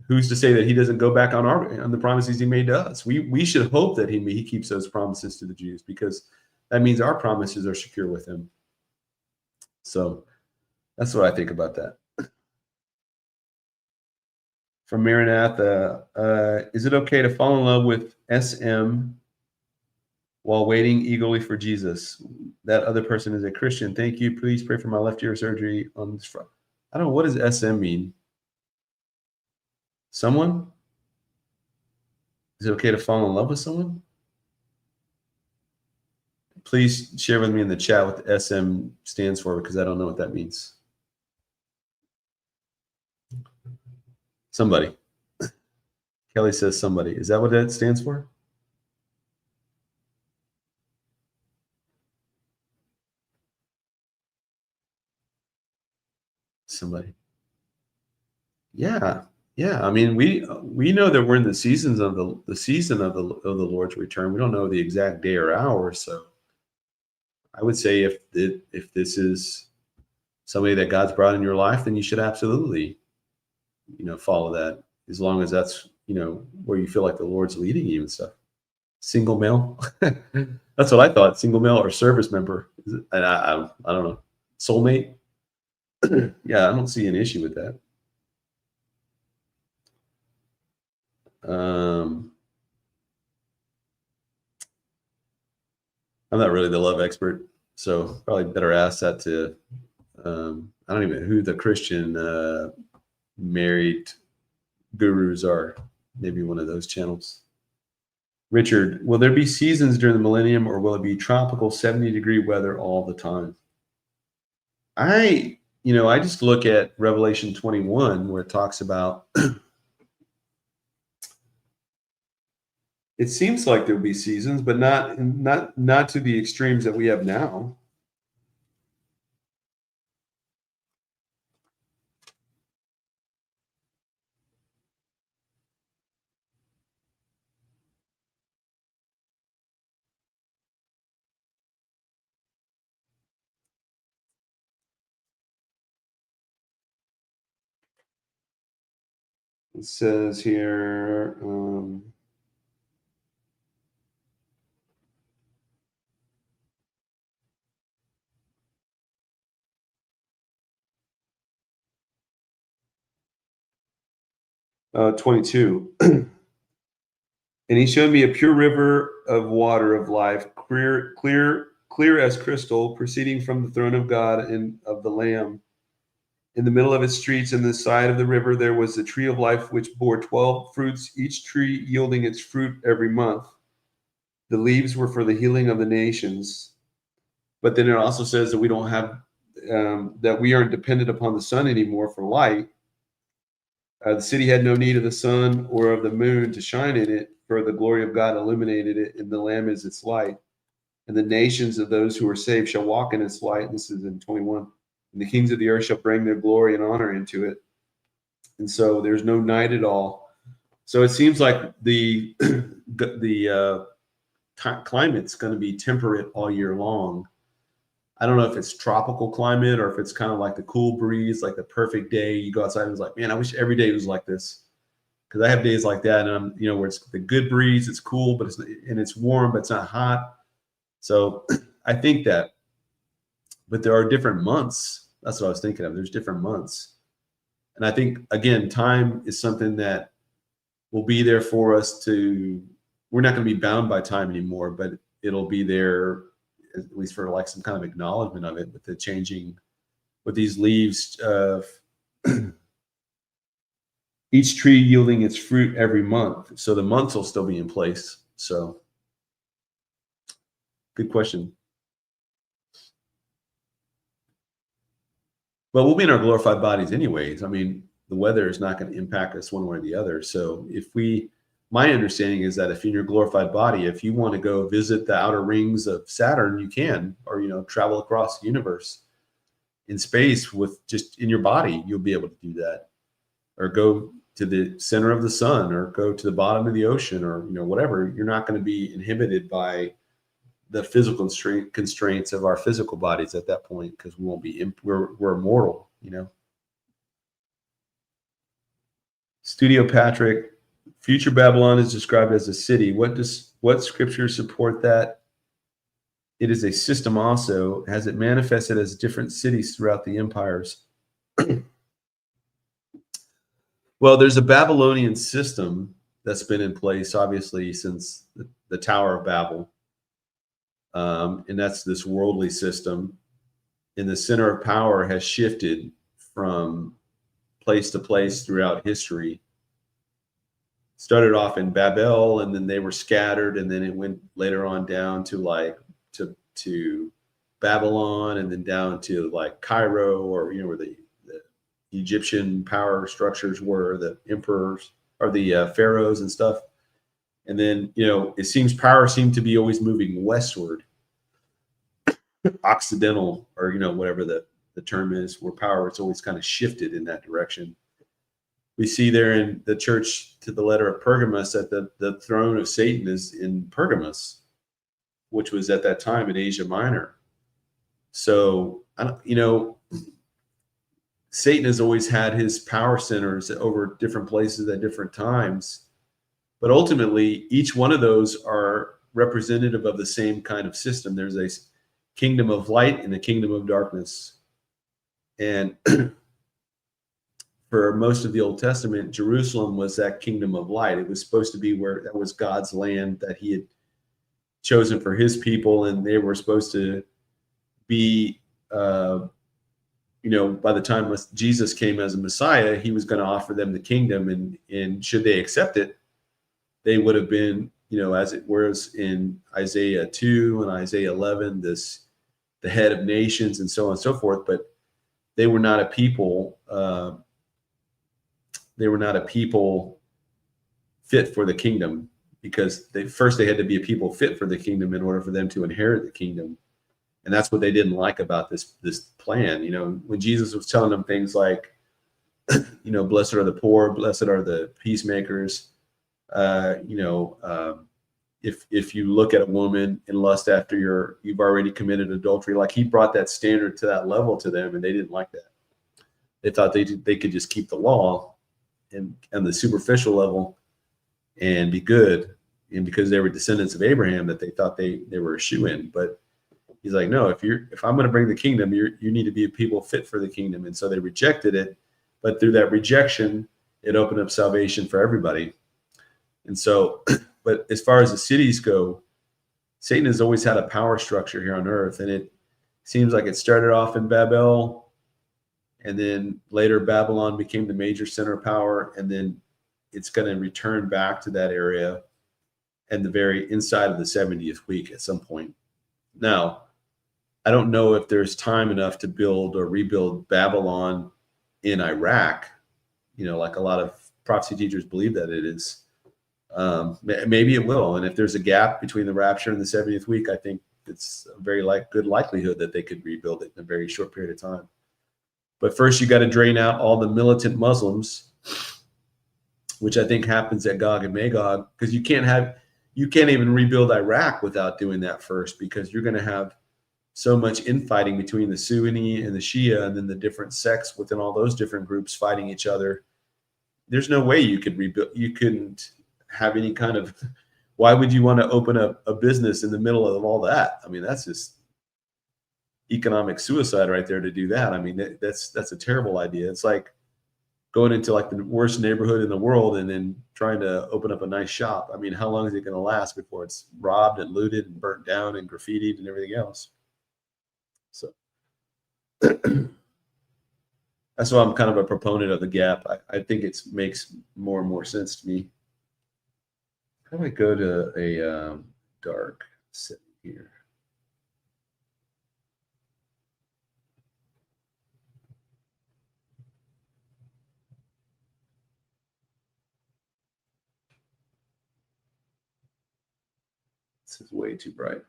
Who's to say that he doesn't go back on the promises he made to us? We should hope that he keeps those promises to the Jews, because that means our promises are secure with him. So that's what I think about that. From Maranatha, is it okay to fall in love with SM while waiting eagerly for Jesus? That other person is a Christian. Thank you. Please pray for my left ear surgery on this front. I don't know. What does SM mean? Someone? Is it okay to fall in love with someone? Please share with me in the chat what the SM stands for, because I don't know what that means. Somebody. Kelly says somebody. Is that what that stands for? Somebody. Yeah. I mean, we know that we're in the season of the Lord's return. We don't know the exact day or hour. So I would say if this is somebody that God's brought in your life, then you should absolutely, follow that, as long as that's, where you feel like the Lord's leading you and stuff. Single male. That's what I thought. Single male or service member. I don't know. Soulmate. Yeah, I don't see an issue with that. I'm not really the love expert, so probably better ask that to I don't even know who the Christian married gurus are. Maybe one of those channels. Richard, will there be seasons during the millennium, or will it be tropical 70-degree weather all the time? I just look at Revelation 21, where it talks about it seems like there'll be seasons, but not to the extremes that we have now. It says here, 22. And he showed me a pure river of water of life, clear as crystal, proceeding from the throne of God and of the Lamb. In the middle of its streets, in the side of the river, there was the tree of life, which bore 12 fruits, each tree yielding its fruit every month. The leaves were for the healing of the nations. But then it also says that we don't have, that we aren't dependent upon the sun anymore for light. The city had no need of the sun or of the moon to shine in it, for the glory of God illuminated it, and the Lamb is its light. And the nations of those who are saved shall walk in its light. This is in 21. And the kings of the earth shall bring their glory and honor into it. And so there's no night at all. So it seems like the climate's going to be temperate all year long. I don't know if it's tropical climate or if it's kind of like the cool breeze, like the perfect day. You go outside and it's like, man, I wish every day was like this. Because I have days like that, and I'm, where it's the good breeze, it's cool, but it's warm, but it's not hot. So I think that, but there are different months. That's what I was thinking of. There's different months. And I think, again, time is something that will be there for us we're not going to be bound by time anymore, but it'll be there at least for like some kind of acknowledgement of it with the changing, with these leaves of each tree yielding its fruit every month. So the months will still be in place. So good question. But we'll be in our glorified bodies anyways. I mean, the weather is not going to impact us one way or the other. So my understanding is that if you're in your glorified body, if you want to go visit the outer rings of Saturn, you can, or, travel across the universe in space with just in your body, you'll be able to do that. Or go to the center of the sun, or go to the bottom of the ocean, or, whatever. You're not going to be inhibited by the physical constraints of our physical bodies at that point, because we won't be, we're immortal, Studio Patrick, future Babylon is described as a city. What scriptures support that? It is a system also. Has it manifested as different cities throughout the empires? Well, there's a Babylonian system that's been in place, obviously, since the Tower of Babel. And that's this worldly system. And the center of power has shifted from place to place throughout history. Started off in Babel, and then they were scattered, and then it went later on down to to Babylon, and then down to like Cairo, or where the Egyptian power structures were, the emperors or the pharaohs and stuff. And then, it seems power seemed to be always moving westward, occidental, or, whatever the term is, where power is always kind of shifted in that direction. We see there in the church to the letter of Pergamos that the throne of Satan is in Pergamos, which was at that time in Asia Minor. So, Satan has always had his power centers over different places at different times. But ultimately, each one of those are representative of the same kind of system. There's a kingdom of light and a kingdom of darkness. And for most of the Old Testament, Jerusalem was that kingdom of light. It was supposed to be where that was God's land that he had chosen for his people, and they were supposed to be, by the time Jesus came as a Messiah, he was going to offer them the kingdom, and should they accept it, they would have been, as it was in Isaiah 2 and Isaiah 11, the head of nations and so on and so forth. But they were not a people. They were not a people fit for the kingdom, because they had to be a people fit for the kingdom in order for them to inherit the kingdom. And that's what they didn't like about this plan. When Jesus was telling them things like, blessed are the poor, blessed are the peacemakers. If you look at a woman and lust after you've already committed adultery, like he brought that standard to that level to them, and they didn't like that. They thought they could just keep the law and the superficial level and be good. And because they were descendants of Abraham, that they thought they were a shoo-in. But he's like, no, if I'm going to bring the kingdom, you need to be a people fit for the kingdom. And so they rejected it. But through that rejection, it opened up salvation for everybody. And so, but as far as the cities go, Satan has always had a power structure here on earth, and it seems like it started off in Babel, and then later Babylon became the major center of power, and then it's going to return back to that area and the very inside of the 70th week at some point. Now, I don't know if there's time enough to build or rebuild Babylon in Iraq, like a lot of prophecy teachers believe that it is. Maybe it will. And if there's a gap between the rapture and the 70th week, I think it's a very good likelihood that they could rebuild it in a very short period of time. But first, you got to drain out all the militant Muslims, which I think happens at Gog and Magog, because you can't even rebuild Iraq without doing that first, because you're going to have so much infighting between the Sunni and the Shia, and then the different sects within all those different groups fighting each other. There's no way you could rebuild. You couldn't have any kind of. Why would you want to open up a business in the middle of all that? I mean, that's just economic suicide right there to do that. I mean, that's a terrible idea. It's like going into like the worst neighborhood in the world and then trying to open up a nice shop. I mean, how long is it going to last before it's robbed and looted and burnt down and graffitied and everything else? So that's why I'm kind of a proponent of the gap. I think it makes more and more sense to me. How do I go to a dark setting here? This is way too bright.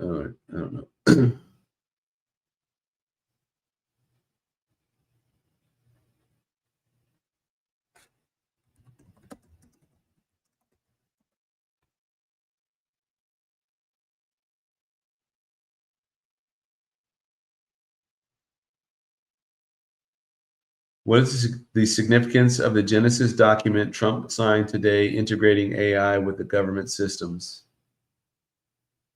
All right, I don't know. What is the significance of the Genesis document Trump signed today integrating AI with the government systems?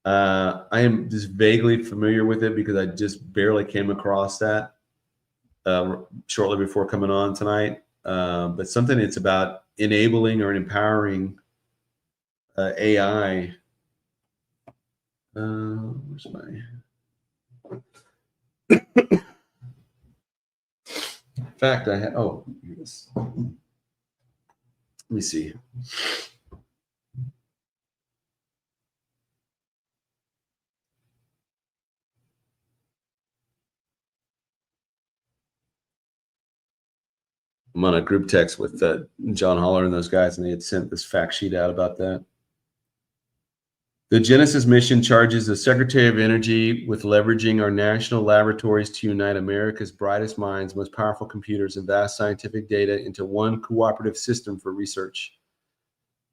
I am just vaguely familiar with it because I just barely came across that shortly before coming on tonight. But something it's about enabling or empowering AI. Where's my... In fact, I had, yes. Let me see. I'm on a group text with John Holler and those guys, and they had sent this fact sheet out about that. The Genesis mission charges the Secretary of Energy with leveraging our national laboratories to unite America's brightest minds, most powerful computers, and vast scientific data into one cooperative system for research.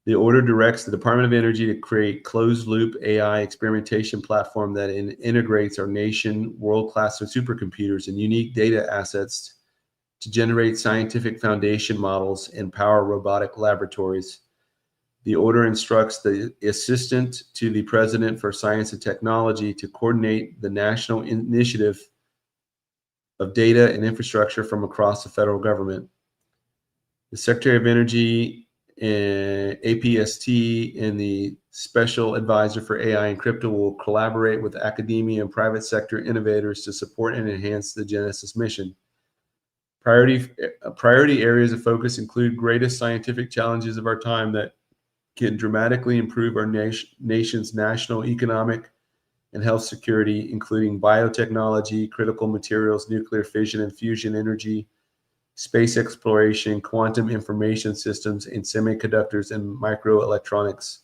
The order directs the Department of Energy to create closed-loop AI experimentation platform that integrates our nation world-class supercomputers and unique data assets to generate scientific foundation models and power robotic laboratories. The order instructs the Assistant to the President for Science and Technology to coordinate the national initiative of data and infrastructure from across the federal government. The Secretary of Energy, APST, and the Special Advisor for AI and Crypto will collaborate with academia and private sector innovators to support and enhance the Genesis mission. Priority areas of focus include greatest scientific challenges of our time that can dramatically improve our nation's national economic and health security, including biotechnology, critical materials, nuclear fission and fusion energy, space exploration, quantum information systems, and semiconductors and microelectronics.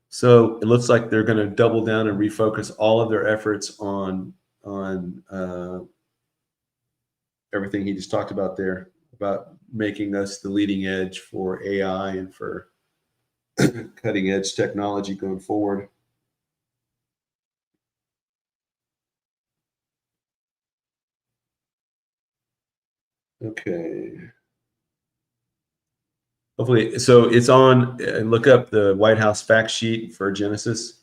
So it looks like they're going to double down and refocus all of their efforts on everything he just talked about there, about making us the leading edge for AI and for cutting edge technology going forward. Okay. Hopefully, so it's on, look up the White House fact sheet for Genesis,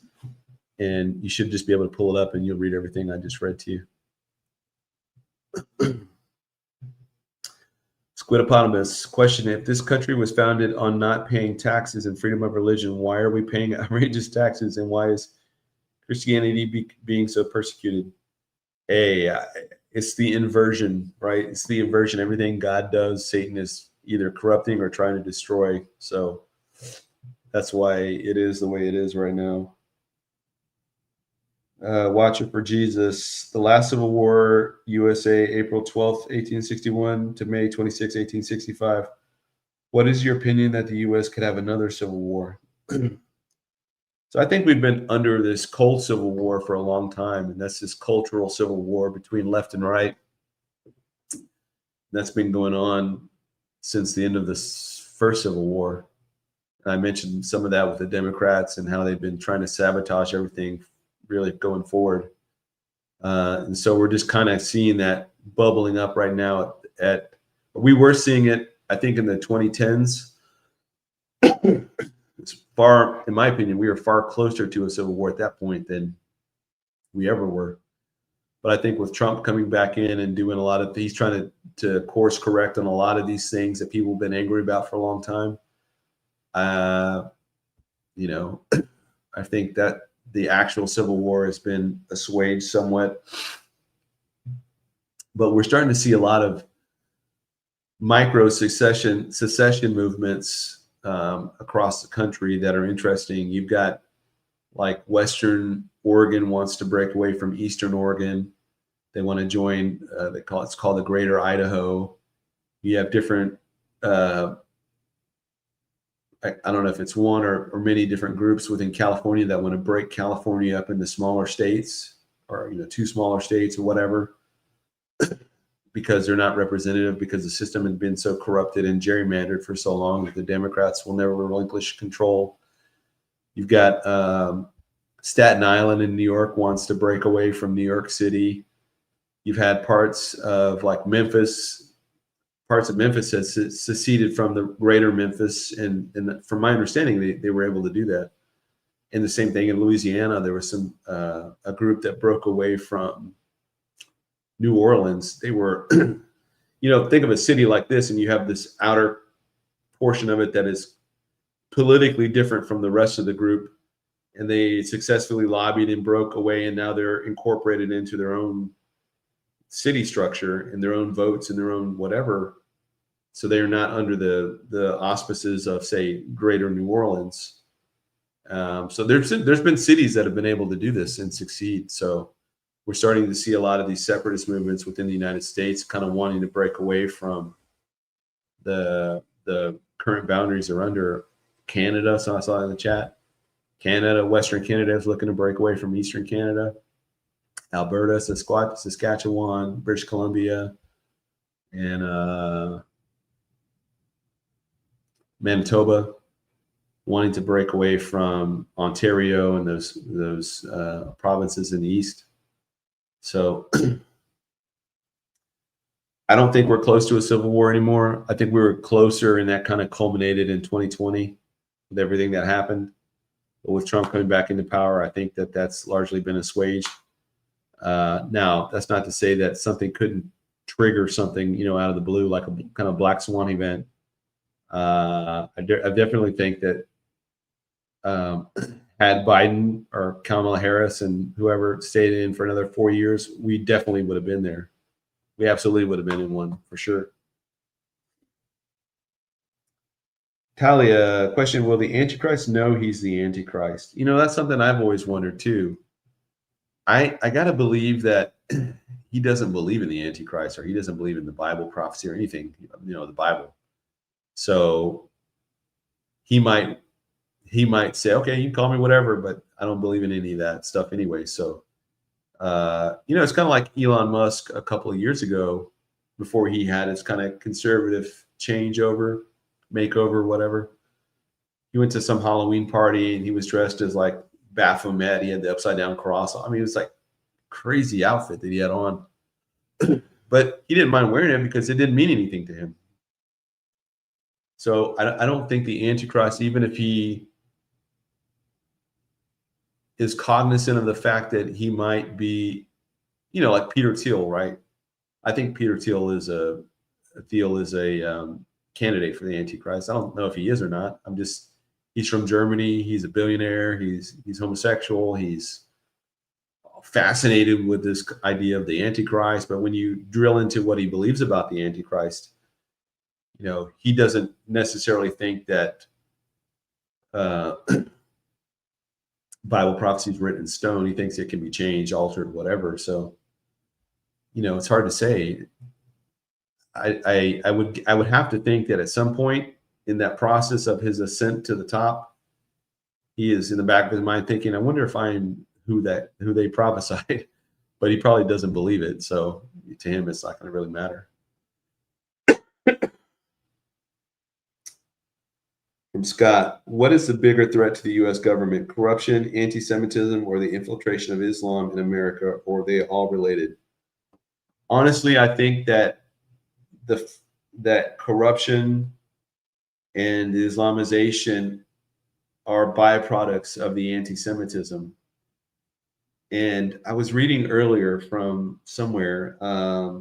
and you should just be able to pull it up and you'll read everything I just read to you. Squidopotamus question: if this country was founded on not paying taxes and freedom of religion, why are we paying outrageous taxes, and why is Christianity being so persecuted? It's the inversion, right? It's the inversion. Everything God does, Satan is either corrupting or trying to destroy. So that's why it is the way it is right now. Watcher for Jesus. The last Civil War, USA, April 12th, 1861 to May 26, 1865. What is your opinion that the U.S. could have another civil war? So I think we've been under this cold civil war for a long time, and that's this cultural civil war between left and right. That's been going on since the end of the first Civil War. I mentioned some of that with the Democrats and how they've been trying to sabotage everything really going forward. And so we're just kind of seeing that bubbling up right now. We were seeing it, I think, in the 2010s. It's far, in my opinion, we were far closer to a civil war at that point than we ever were. But I think with Trump coming back in and doing a lot of, he's trying to course correct on a lot of these things that people have been angry about for a long time. You know, I think that the actual civil war has been assuaged somewhat, but we're starting to see a lot of micro secession movements across the country that are interesting. You've got like Western Oregon wants to break away from Eastern Oregon. They want to join. It's called the Greater Idaho. You have different. I don't know if it's one or many different groups within California that want to break California up into smaller states, or 2 smaller states or whatever, because they're not representative, because the system has been so corrupted and gerrymandered for so long that the Democrats will never relinquish control. You've got Staten Island in New York wants to break away from New York City. You've had parts of like Memphis. Parts of Memphis has seceded from the greater Memphis, and from my understanding, they were able to do that. And the same thing in Louisiana, there was a group that broke away from New Orleans. They were, think of a city like this, and you have this outer portion of it that is politically different from the rest of the group, and they successfully lobbied and broke away, and now they're incorporated into their own city structure and their own votes and their own whatever. So they're not under the auspices of, say, Greater New Orleans. So there's been cities that have been able to do this and succeed. So we're starting to see a lot of these separatist movements within the United States kind of wanting to break away from the current boundaries are under. Canada, so I saw in the chat. Canada, Western Canada is looking to break away from Eastern Canada. Alberta, Saskatchewan, British Columbia, and Manitoba wanting to break away from Ontario and those provinces in the east. So I don't think we're close to a civil war anymore. I think we were closer, and that kind of culminated in 2020 with everything that happened. But with Trump coming back into power, I think that's largely been assuaged. Now, that's not to say that something couldn't trigger something, out of the blue, like a kind of black swan event. I definitely think that had Biden or Kamala Harris and whoever stayed in for another 4 years, we definitely would have been there. We absolutely would have been in one for sure. Talia, question: will the Antichrist know he's the Antichrist? That's something I've always wondered too. I got to believe that he doesn't believe in the Antichrist, or he doesn't believe in the Bible prophecy or anything, the Bible. So he might say, okay, you can call me whatever, but I don't believe in any of that stuff anyway. So, it's kind of like Elon Musk a couple of years ago, before he had his kind of conservative makeover, whatever. He went to some Halloween party and he was dressed as like Baphomet. He had the upside down cross. I mean, it was like crazy outfit that he had on, but he didn't mind wearing it because it didn't mean anything to him. So I don't think the Antichrist, even if he is cognizant of the fact that he might be, like Peter Thiel, right? I think Peter Thiel is a candidate for the Antichrist. I don't know if he is or not. He's from Germany. He's a billionaire. He's homosexual. He's fascinated with this idea of the Antichrist. But when you drill into what he believes about the Antichrist, he doesn't necessarily think that Bible prophecy is written in stone. He thinks it can be changed, altered, whatever. So, it's hard to say. I would have to think that at some point in that process of his ascent to the top, he is in the back of his mind thinking, I wonder if I'm who they prophesied, but he probably doesn't believe it. So to him, it's not going to really matter. From Scott, what is the bigger threat to the U.S. government? Corruption, anti-Semitism, or the infiltration of Islam in America, or are they all related? Honestly, I think that that corruption and Islamization are byproducts of the anti-Semitism. And I was reading earlier from somewhere. Let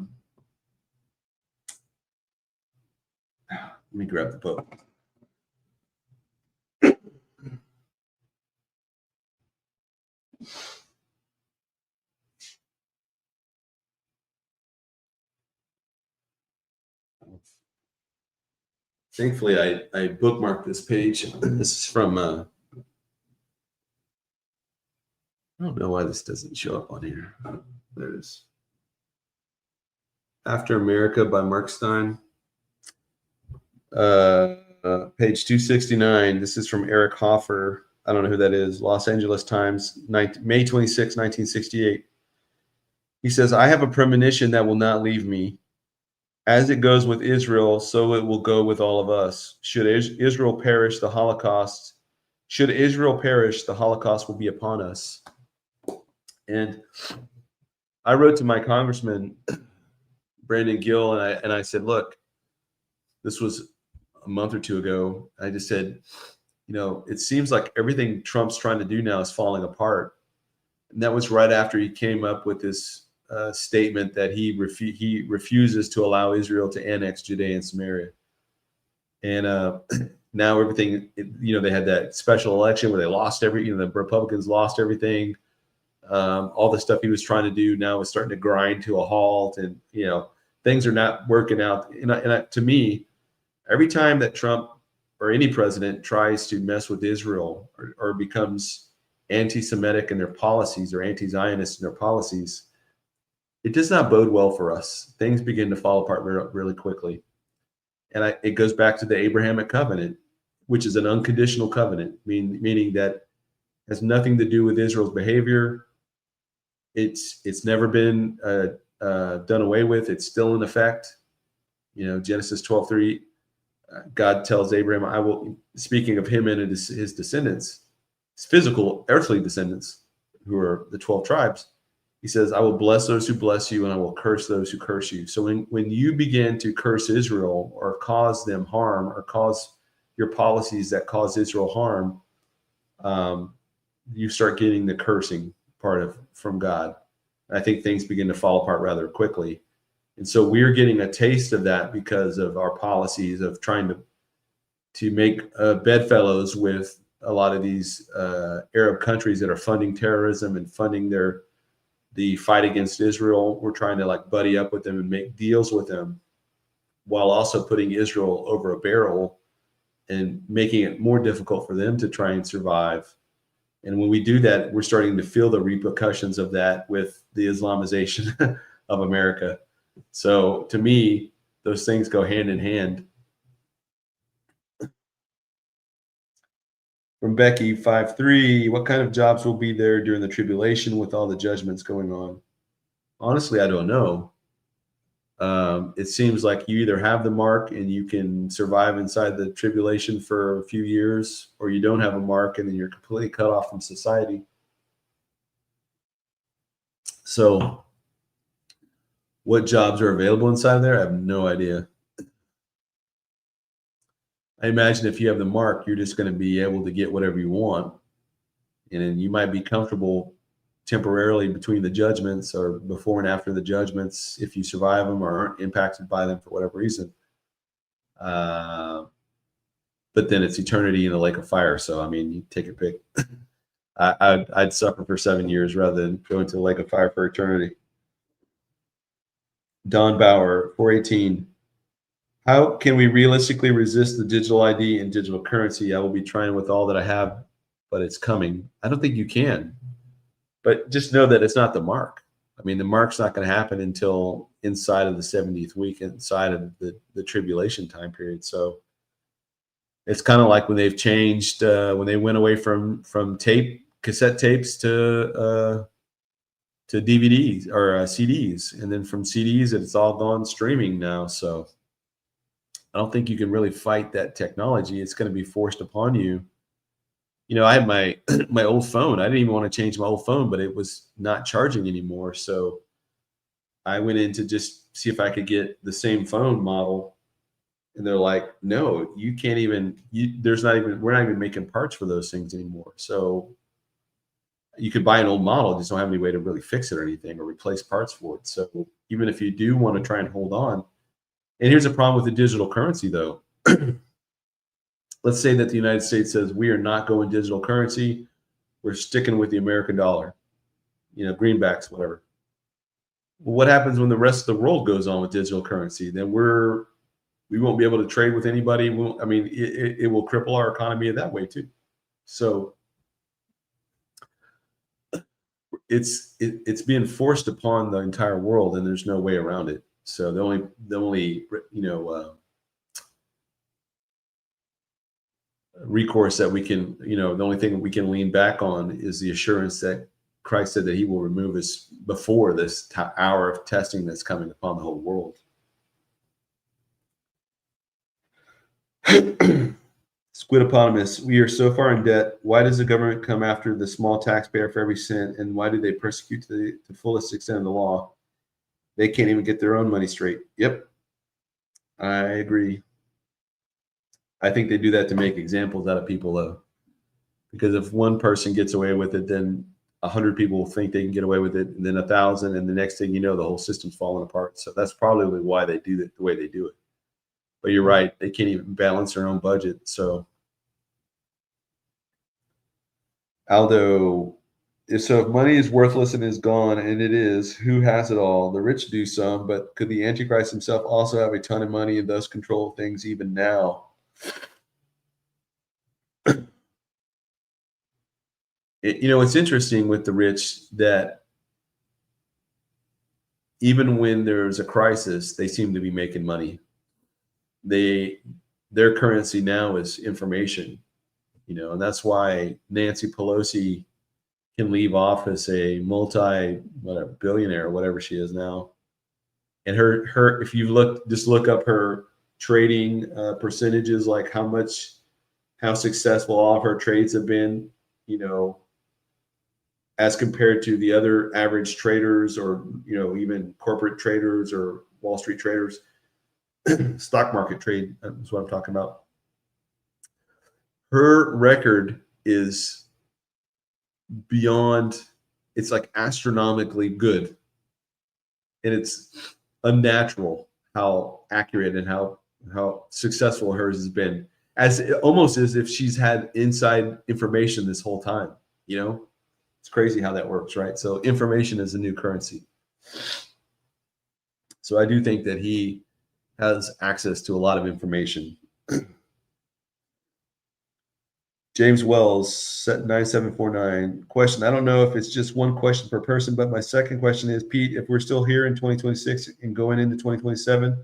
me grab the book. Thankfully, I bookmarked this page. This is from, I don't know why this doesn't show up on here. There it is. After America by Mark Stein. Page 269. This is from Eric Hoffer. I don't know who that is. Los Angeles Times, May 26, 1968. He says, I have a premonition that will not leave me. As it goes with Israel, so it will go with all of us. Should Israel perish, the Holocaust will be upon us. And I wrote to my congressman, Brandon Gill, and I said, look, this was a month or two ago. I just said, it seems like everything Trump's trying to do now is falling apart. And that was right after he came up with this statement that he refuses to allow Israel to annex Judea and Samaria. And now everything, they had that special election where they lost the Republicans lost everything. All the stuff he was trying to do now is starting to grind to a halt, and things are not working out. And to me, every time that Trump or any president tries to mess with Israel or becomes anti-Semitic in their policies or anti-Zionist in their policies, it does not bode well for us. Things begin to fall apart really quickly. And it goes back to the Abrahamic covenant, which is an unconditional covenant, meaning that has nothing to do with Israel's behavior. It's never been done away with. It's still in effect. Genesis 12:3, God tells Abraham, I will, speaking of him and his descendants, his physical earthly descendants, who are the 12 tribes, he says, I will bless those who bless you, and I will curse those who curse you. So when you begin to curse Israel or cause them harm or cause your policies that cause Israel harm, you start getting the cursing part from God. And I think things begin to fall apart rather quickly. And so we're getting a taste of that because of our policies of trying to make bedfellows with a lot of these Arab countries that are funding terrorism and funding the fight against Israel. We're trying to buddy up with them and make deals with them while also putting Israel over a barrel and making it more difficult for them to try and survive. And when we do that, we're starting to feel the repercussions of that with the Islamization of America. So to me, those things go hand in hand. From Becky 5-3, what kind of jobs will be there during the tribulation with all the judgments going on? Honestly, I don't know. It seems like you either have the mark and you can survive inside the tribulation for a few years, or you don't have a mark and then you're completely cut off from society. So what jobs are available inside there? I have no idea. I imagine if you have the mark, you're just going to be able to get whatever you want. And then you might be comfortable temporarily between the judgments or before and after the judgments if you survive them or aren't impacted by them for whatever reason. But then it's eternity in the lake of fire. So, I mean, you take your pick. I'd suffer for 7 years rather than go into the lake of fire for eternity. Don Bauer, 418. How can we realistically resist the digital ID and digital currency? I will be trying with all that I have, but it's coming. I don't think you can. But just know that it's not the mark. I mean, the mark's not going to happen until inside of the 70th week, inside of the tribulation time period. So it's kind of like when they've changed, when they went away from cassette tapes to DVDs or CDs, and then from CDs, it's all gone streaming now. So I don't think you can really fight that technology. It's going to be forced upon you. You know, I had my my old phone. I didn't even want to change my old phone, but it was not charging anymore. So I went in to just see if I could get the same phone model. And they're like, no, you can't even, we're not even making parts for those things anymore. So you could buy an old model, just don't have any way to really fix it or anything or replace parts for it. So even if you do want to try and hold on, and here's a problem with the digital currency though. Let's say that the United States says we are not going digital currency. We're sticking with the American dollar, you know, greenbacks, whatever. Well, what happens when the rest of the world goes on with digital currency? Then we won't be able to trade with anybody. I mean, it will cripple our economy in that way too. So it's being forced upon the entire world, and there's no way around it. So the only recourse that we can, the only thing we can lean back on is the assurance that Christ said that he will remove us before this hour of testing that's coming upon the whole world. Squidopotamus, we are so far in debt. Why does the government come after the small taxpayer for every cent? And why do they persecute to the fullest extent of the law? They can't even get their own money straight. Yep. I agree. I think they do that to make examples out of people, though. Because if one person gets away with it, then 100 people will think they can get away with it, and then 1,000, and the next thing you know, the whole system's falling apart. So that's probably why they do it the way they do it. But you're right, they can't even balance their own budget. So Aldo, if money is worthless and is gone, and it is, who has it all? The rich do some, but could the Antichrist himself also have a ton of money and thus control things even now? It's interesting with the rich that even when there's a crisis, they seem to be making money. Their currency now is information, and that's why Nancy Pelosi can leave office a billionaire, whatever she is now. And her if you look up her trading percentages, like how successful all of her trades have been, as compared to the other average traders or, even corporate traders or Wall Street traders. Stock market trade is what I'm talking about. Her record is beyond, it's like astronomically good. And it's unnatural how accurate and how successful hers has been. Almost as if she's had inside information this whole time, It's crazy how that works, right? So information is the new currency. So I do think that he has access to a lot of information. James Wells, 9749. Question, I don't know if it's just one question per person, but my second question is, Pete, if we're still here in 2026 and going into 2027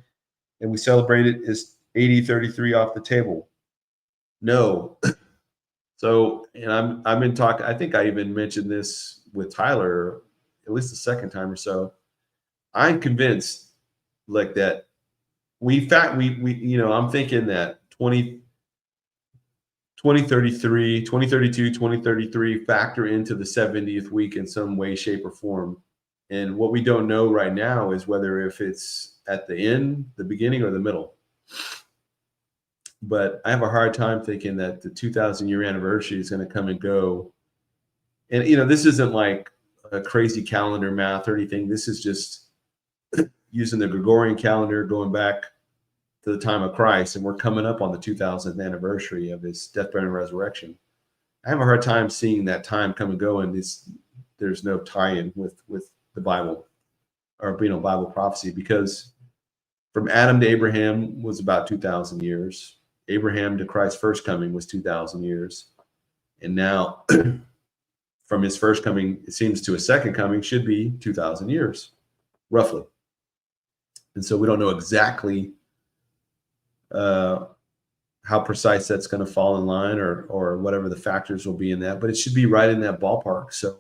and we celebrate it, is 80-33 off the table? No. So, and I've been talking, I think I even mentioned this with Tyler, at least the second time or so. I'm convinced like that we I'm thinking that 2033, 2032, 2033 factor into the 70th week in some way, shape, or form. And what we don't know right now is whether if it's at the end, the beginning, or the middle. But I have a hard time thinking that the 2,000-year anniversary is going to come and go. And, this isn't like a crazy calendar math or anything. This is just using the Gregorian calendar going back to the time of Christ, and we're coming up on the 2000th anniversary of his death, burial, and resurrection. I have a hard time seeing that time come and go, and there's no tie-in with the Bible or Bible prophecy, because from Adam to Abraham was about 2,000 years. Abraham to Christ's first coming was 2,000 years, and now from his first coming, it seems, to his second coming should be 2,000 years, roughly. And so we don't know exactly how precise that's going to fall in line, or whatever the factors will be in that, but it should be right in that ballpark. So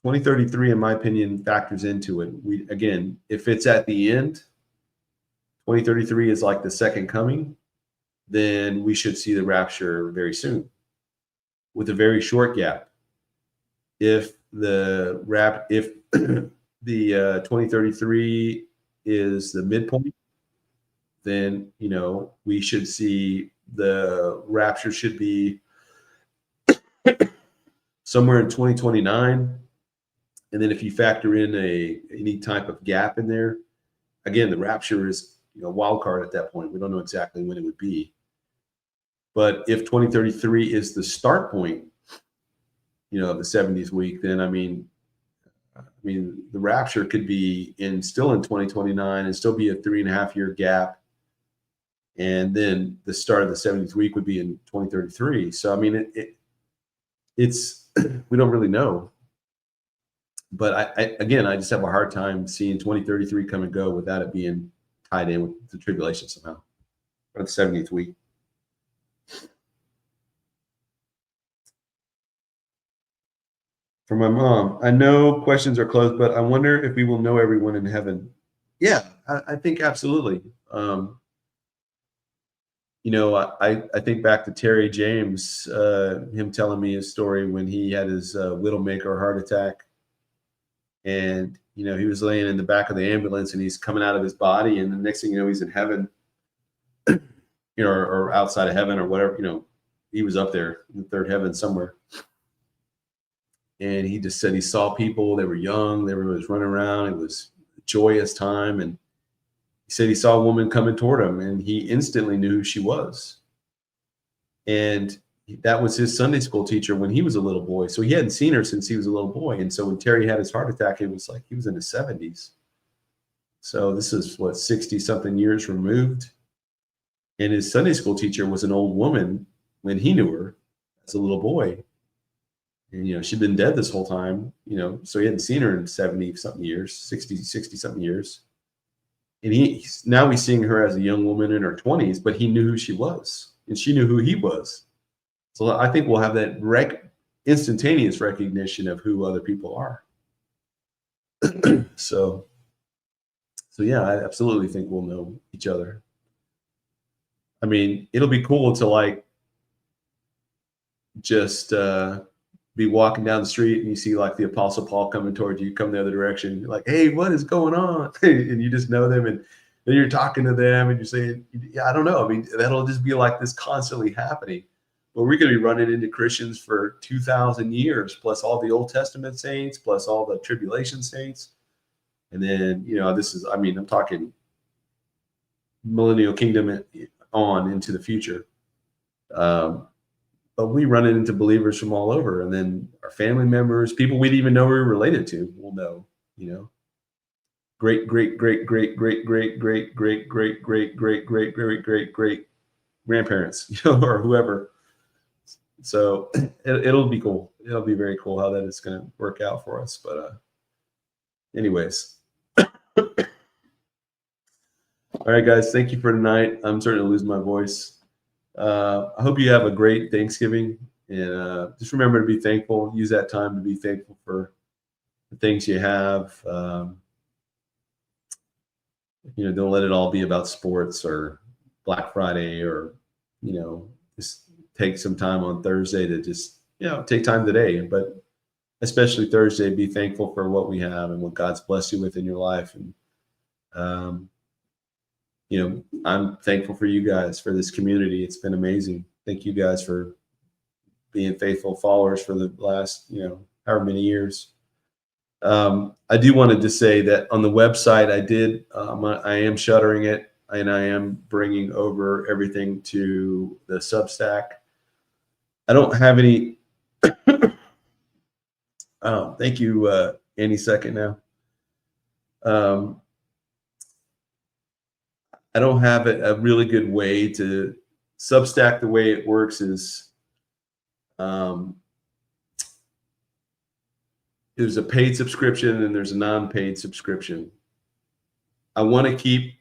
2033, in my opinion, factors into it. Again, if it's at the end, 2033 is like the second coming, then we should see the rapture very soon, with a very short gap. If the 2033 is the midpoint, then we should see the rapture should be somewhere in 2029. And then if you factor in any type of gap in there, again, the rapture is wild card at that point. We don't know exactly when it would be. But if 2033 is the start point, of the 70th week, then I mean the rapture could be still in 2029 and still be a 3.5-year gap. And then the start of the 70th week would be in 2033. So I mean, it's we don't really know. But I just have a hard time seeing 2033 come and go without it being tied in with the tribulation somehow, or the 70th week. For my mom, I know questions are closed, but I wonder if we will know everyone in heaven. Yeah, I think absolutely. I think back to Terry James, him telling me his story when he had his widowmaker heart attack. And, he was laying in the back of the ambulance and he's coming out of his body. And the next thing you know, he's in heaven, or outside of heaven or whatever, he was up there in the third heaven somewhere. And he just said he saw people, they were young, everyone was running around. It was a joyous time. And he said he saw a woman coming toward him and he instantly knew who she was. And that was his Sunday school teacher when he was a little boy. So he hadn't seen her since he was a little boy. And so when Terry had his heart attack, it was like he was in his 70s. So this is 60 something years removed. And his Sunday school teacher was an old woman when he knew her as a little boy. And, she'd been dead this whole time, so he hadn't seen her in 70 something years, 60 something years. And now he's seeing her as a young woman in her 20s, but he knew who she was and she knew who he was. So I think we'll have that instantaneous recognition of who other people are. So yeah, I absolutely think we'll know each other. I mean, it'll be cool to just be walking down the street and you see the Apostle Paul coming towards you, come the other direction. You're like, hey, what is going on? And you just know them, and then you're talking to them and you're saying, yeah, I don't know. I mean, that'll just be this constantly happening. But we're going to be running into Christians for 2,000 years, plus all the Old Testament saints, plus all the tribulation saints. And then, I'm talking millennial kingdom on into the future. But we run into believers from all over, and then our family members, people we'd even know we were related to, will know, great grandparents, or whoever. So it'll be cool. It'll be very cool how that is going to work out for us. But anyways. All right, guys, thank you for tonight. I'm starting to lose my voice. I hope you have a great Thanksgiving, and just remember to be thankful. Use that time to be thankful for the things you have. Don't let it all be about sports or Black Friday, or just take some time on Thursday to just take time today, but especially Thursday, be thankful for what we have and what God's blessed you with in your life. And I'm thankful for you guys, for this community. It's been amazing. Thank you guys for being faithful followers for the last, however many years. I do want to just say that on the website, I am shuttering it, and I am bringing over everything to the Substack. I don't have any. Thank you, any second now. I don't have a really good way to Substack. The way it works is there's a paid subscription and there's a non-paid subscription. I want to keep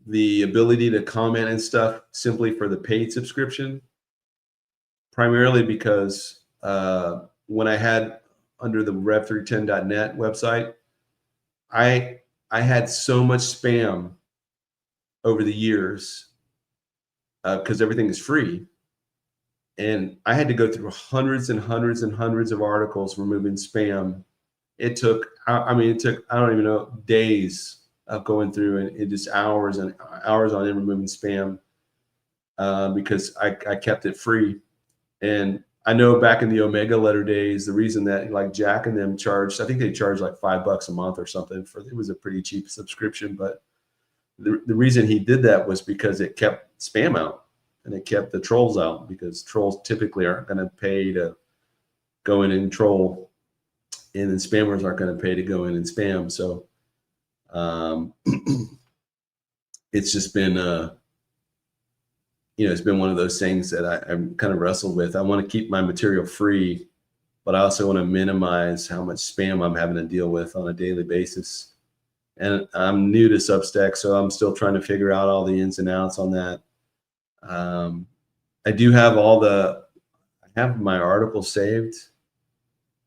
the ability to comment and stuff simply for the paid subscription, primarily because when I had under the rev310.net website, I had so much spam over the years because everything is free. And I had to go through hundreds and hundreds and hundreds of articles removing spam. It took, I don't even know, days of going through, and it just hours and hours on end removing spam because I kept it free. And I know back in the Omega Letter days, the reason that like Jack and them charged, I think they charged like $5 a month or something for, it was a pretty cheap subscription, but the reason he did that was because it kept spam out and it kept the trolls out, because trolls typically aren't going to pay to go in and troll, and then spammers aren't going to pay to go in and spam. So it's just been it's been one of those things that I'm kind of wrestled with. I want to keep my material free, but I also want to minimize how much spam I'm having to deal with on a daily basis. And I'm new to Substack, so I'm still trying to figure out all the ins and outs on that. I do have I have my articles saved,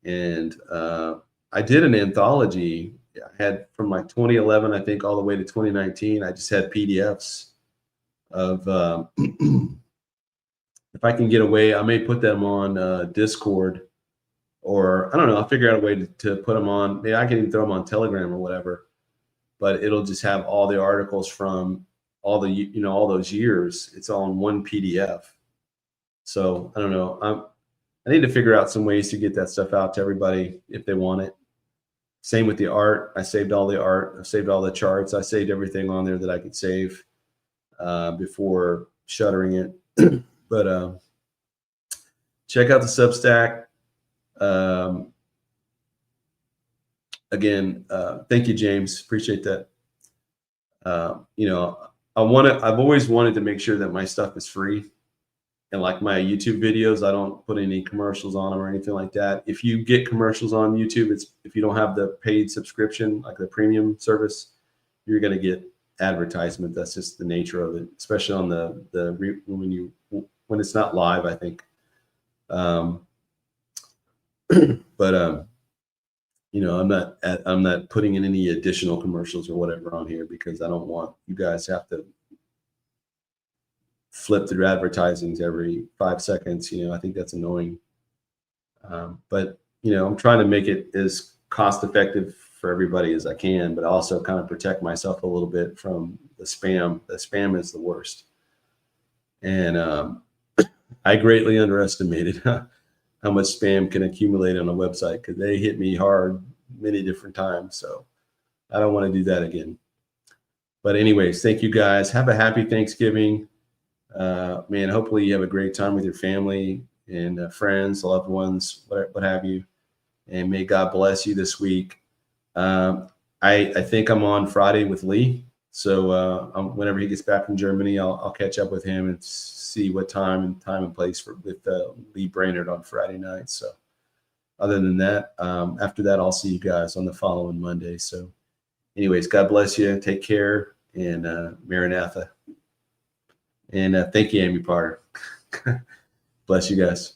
and I did an anthology. I had from like 2011, I think, all the way to 2019. I just had PDFs of, if I can get away, I may put them on Discord, or I don't know, I'll figure out a way to put them on. Maybe I can even throw them on Telegram or whatever. But it'll just have all the articles from all the, all those years. It's all in one PDF. So I don't know. I need to figure out some ways to get that stuff out to everybody if they want it. Same with the art. I saved all the art. I saved all the charts. I saved everything on there that I could save before shuttering it. But check out the Substack. Again, thank you, James. Appreciate that. I've always wanted to make sure that my stuff is free, and like my YouTube videos, I don't put any commercials on them or anything like that. If you get commercials on YouTube, if you don't have the paid subscription, like the premium service, you're going to get advertisement. That's just the nature of it, especially on when it's not live, I think. I'm not putting in any additional commercials or whatever on here, because I don't want you guys to have to flip through advertisings every 5 seconds. I think that's annoying. But I'm trying to make it as cost effective for everybody as I can, but also kind of protect myself a little bit from the spam. The spam is the worst. And I greatly underestimated how much spam can accumulate on a website, because they hit me hard many different times. So I don't want to do that again. But anyways, thank you guys. Have a happy Thanksgiving. Man, hopefully you have a great time with your family and friends, loved ones, what have you. And may God bless you this week. I think I'm on Friday with Lee. So whenever he gets back from Germany, I'll catch up with him and see what time and place with Lee Brainerd on Friday night. So other than that, after that, I'll see you guys on the following Monday. So anyways, God bless you. Take care, and Maranatha. And thank you, Amy Potter. Bless you guys.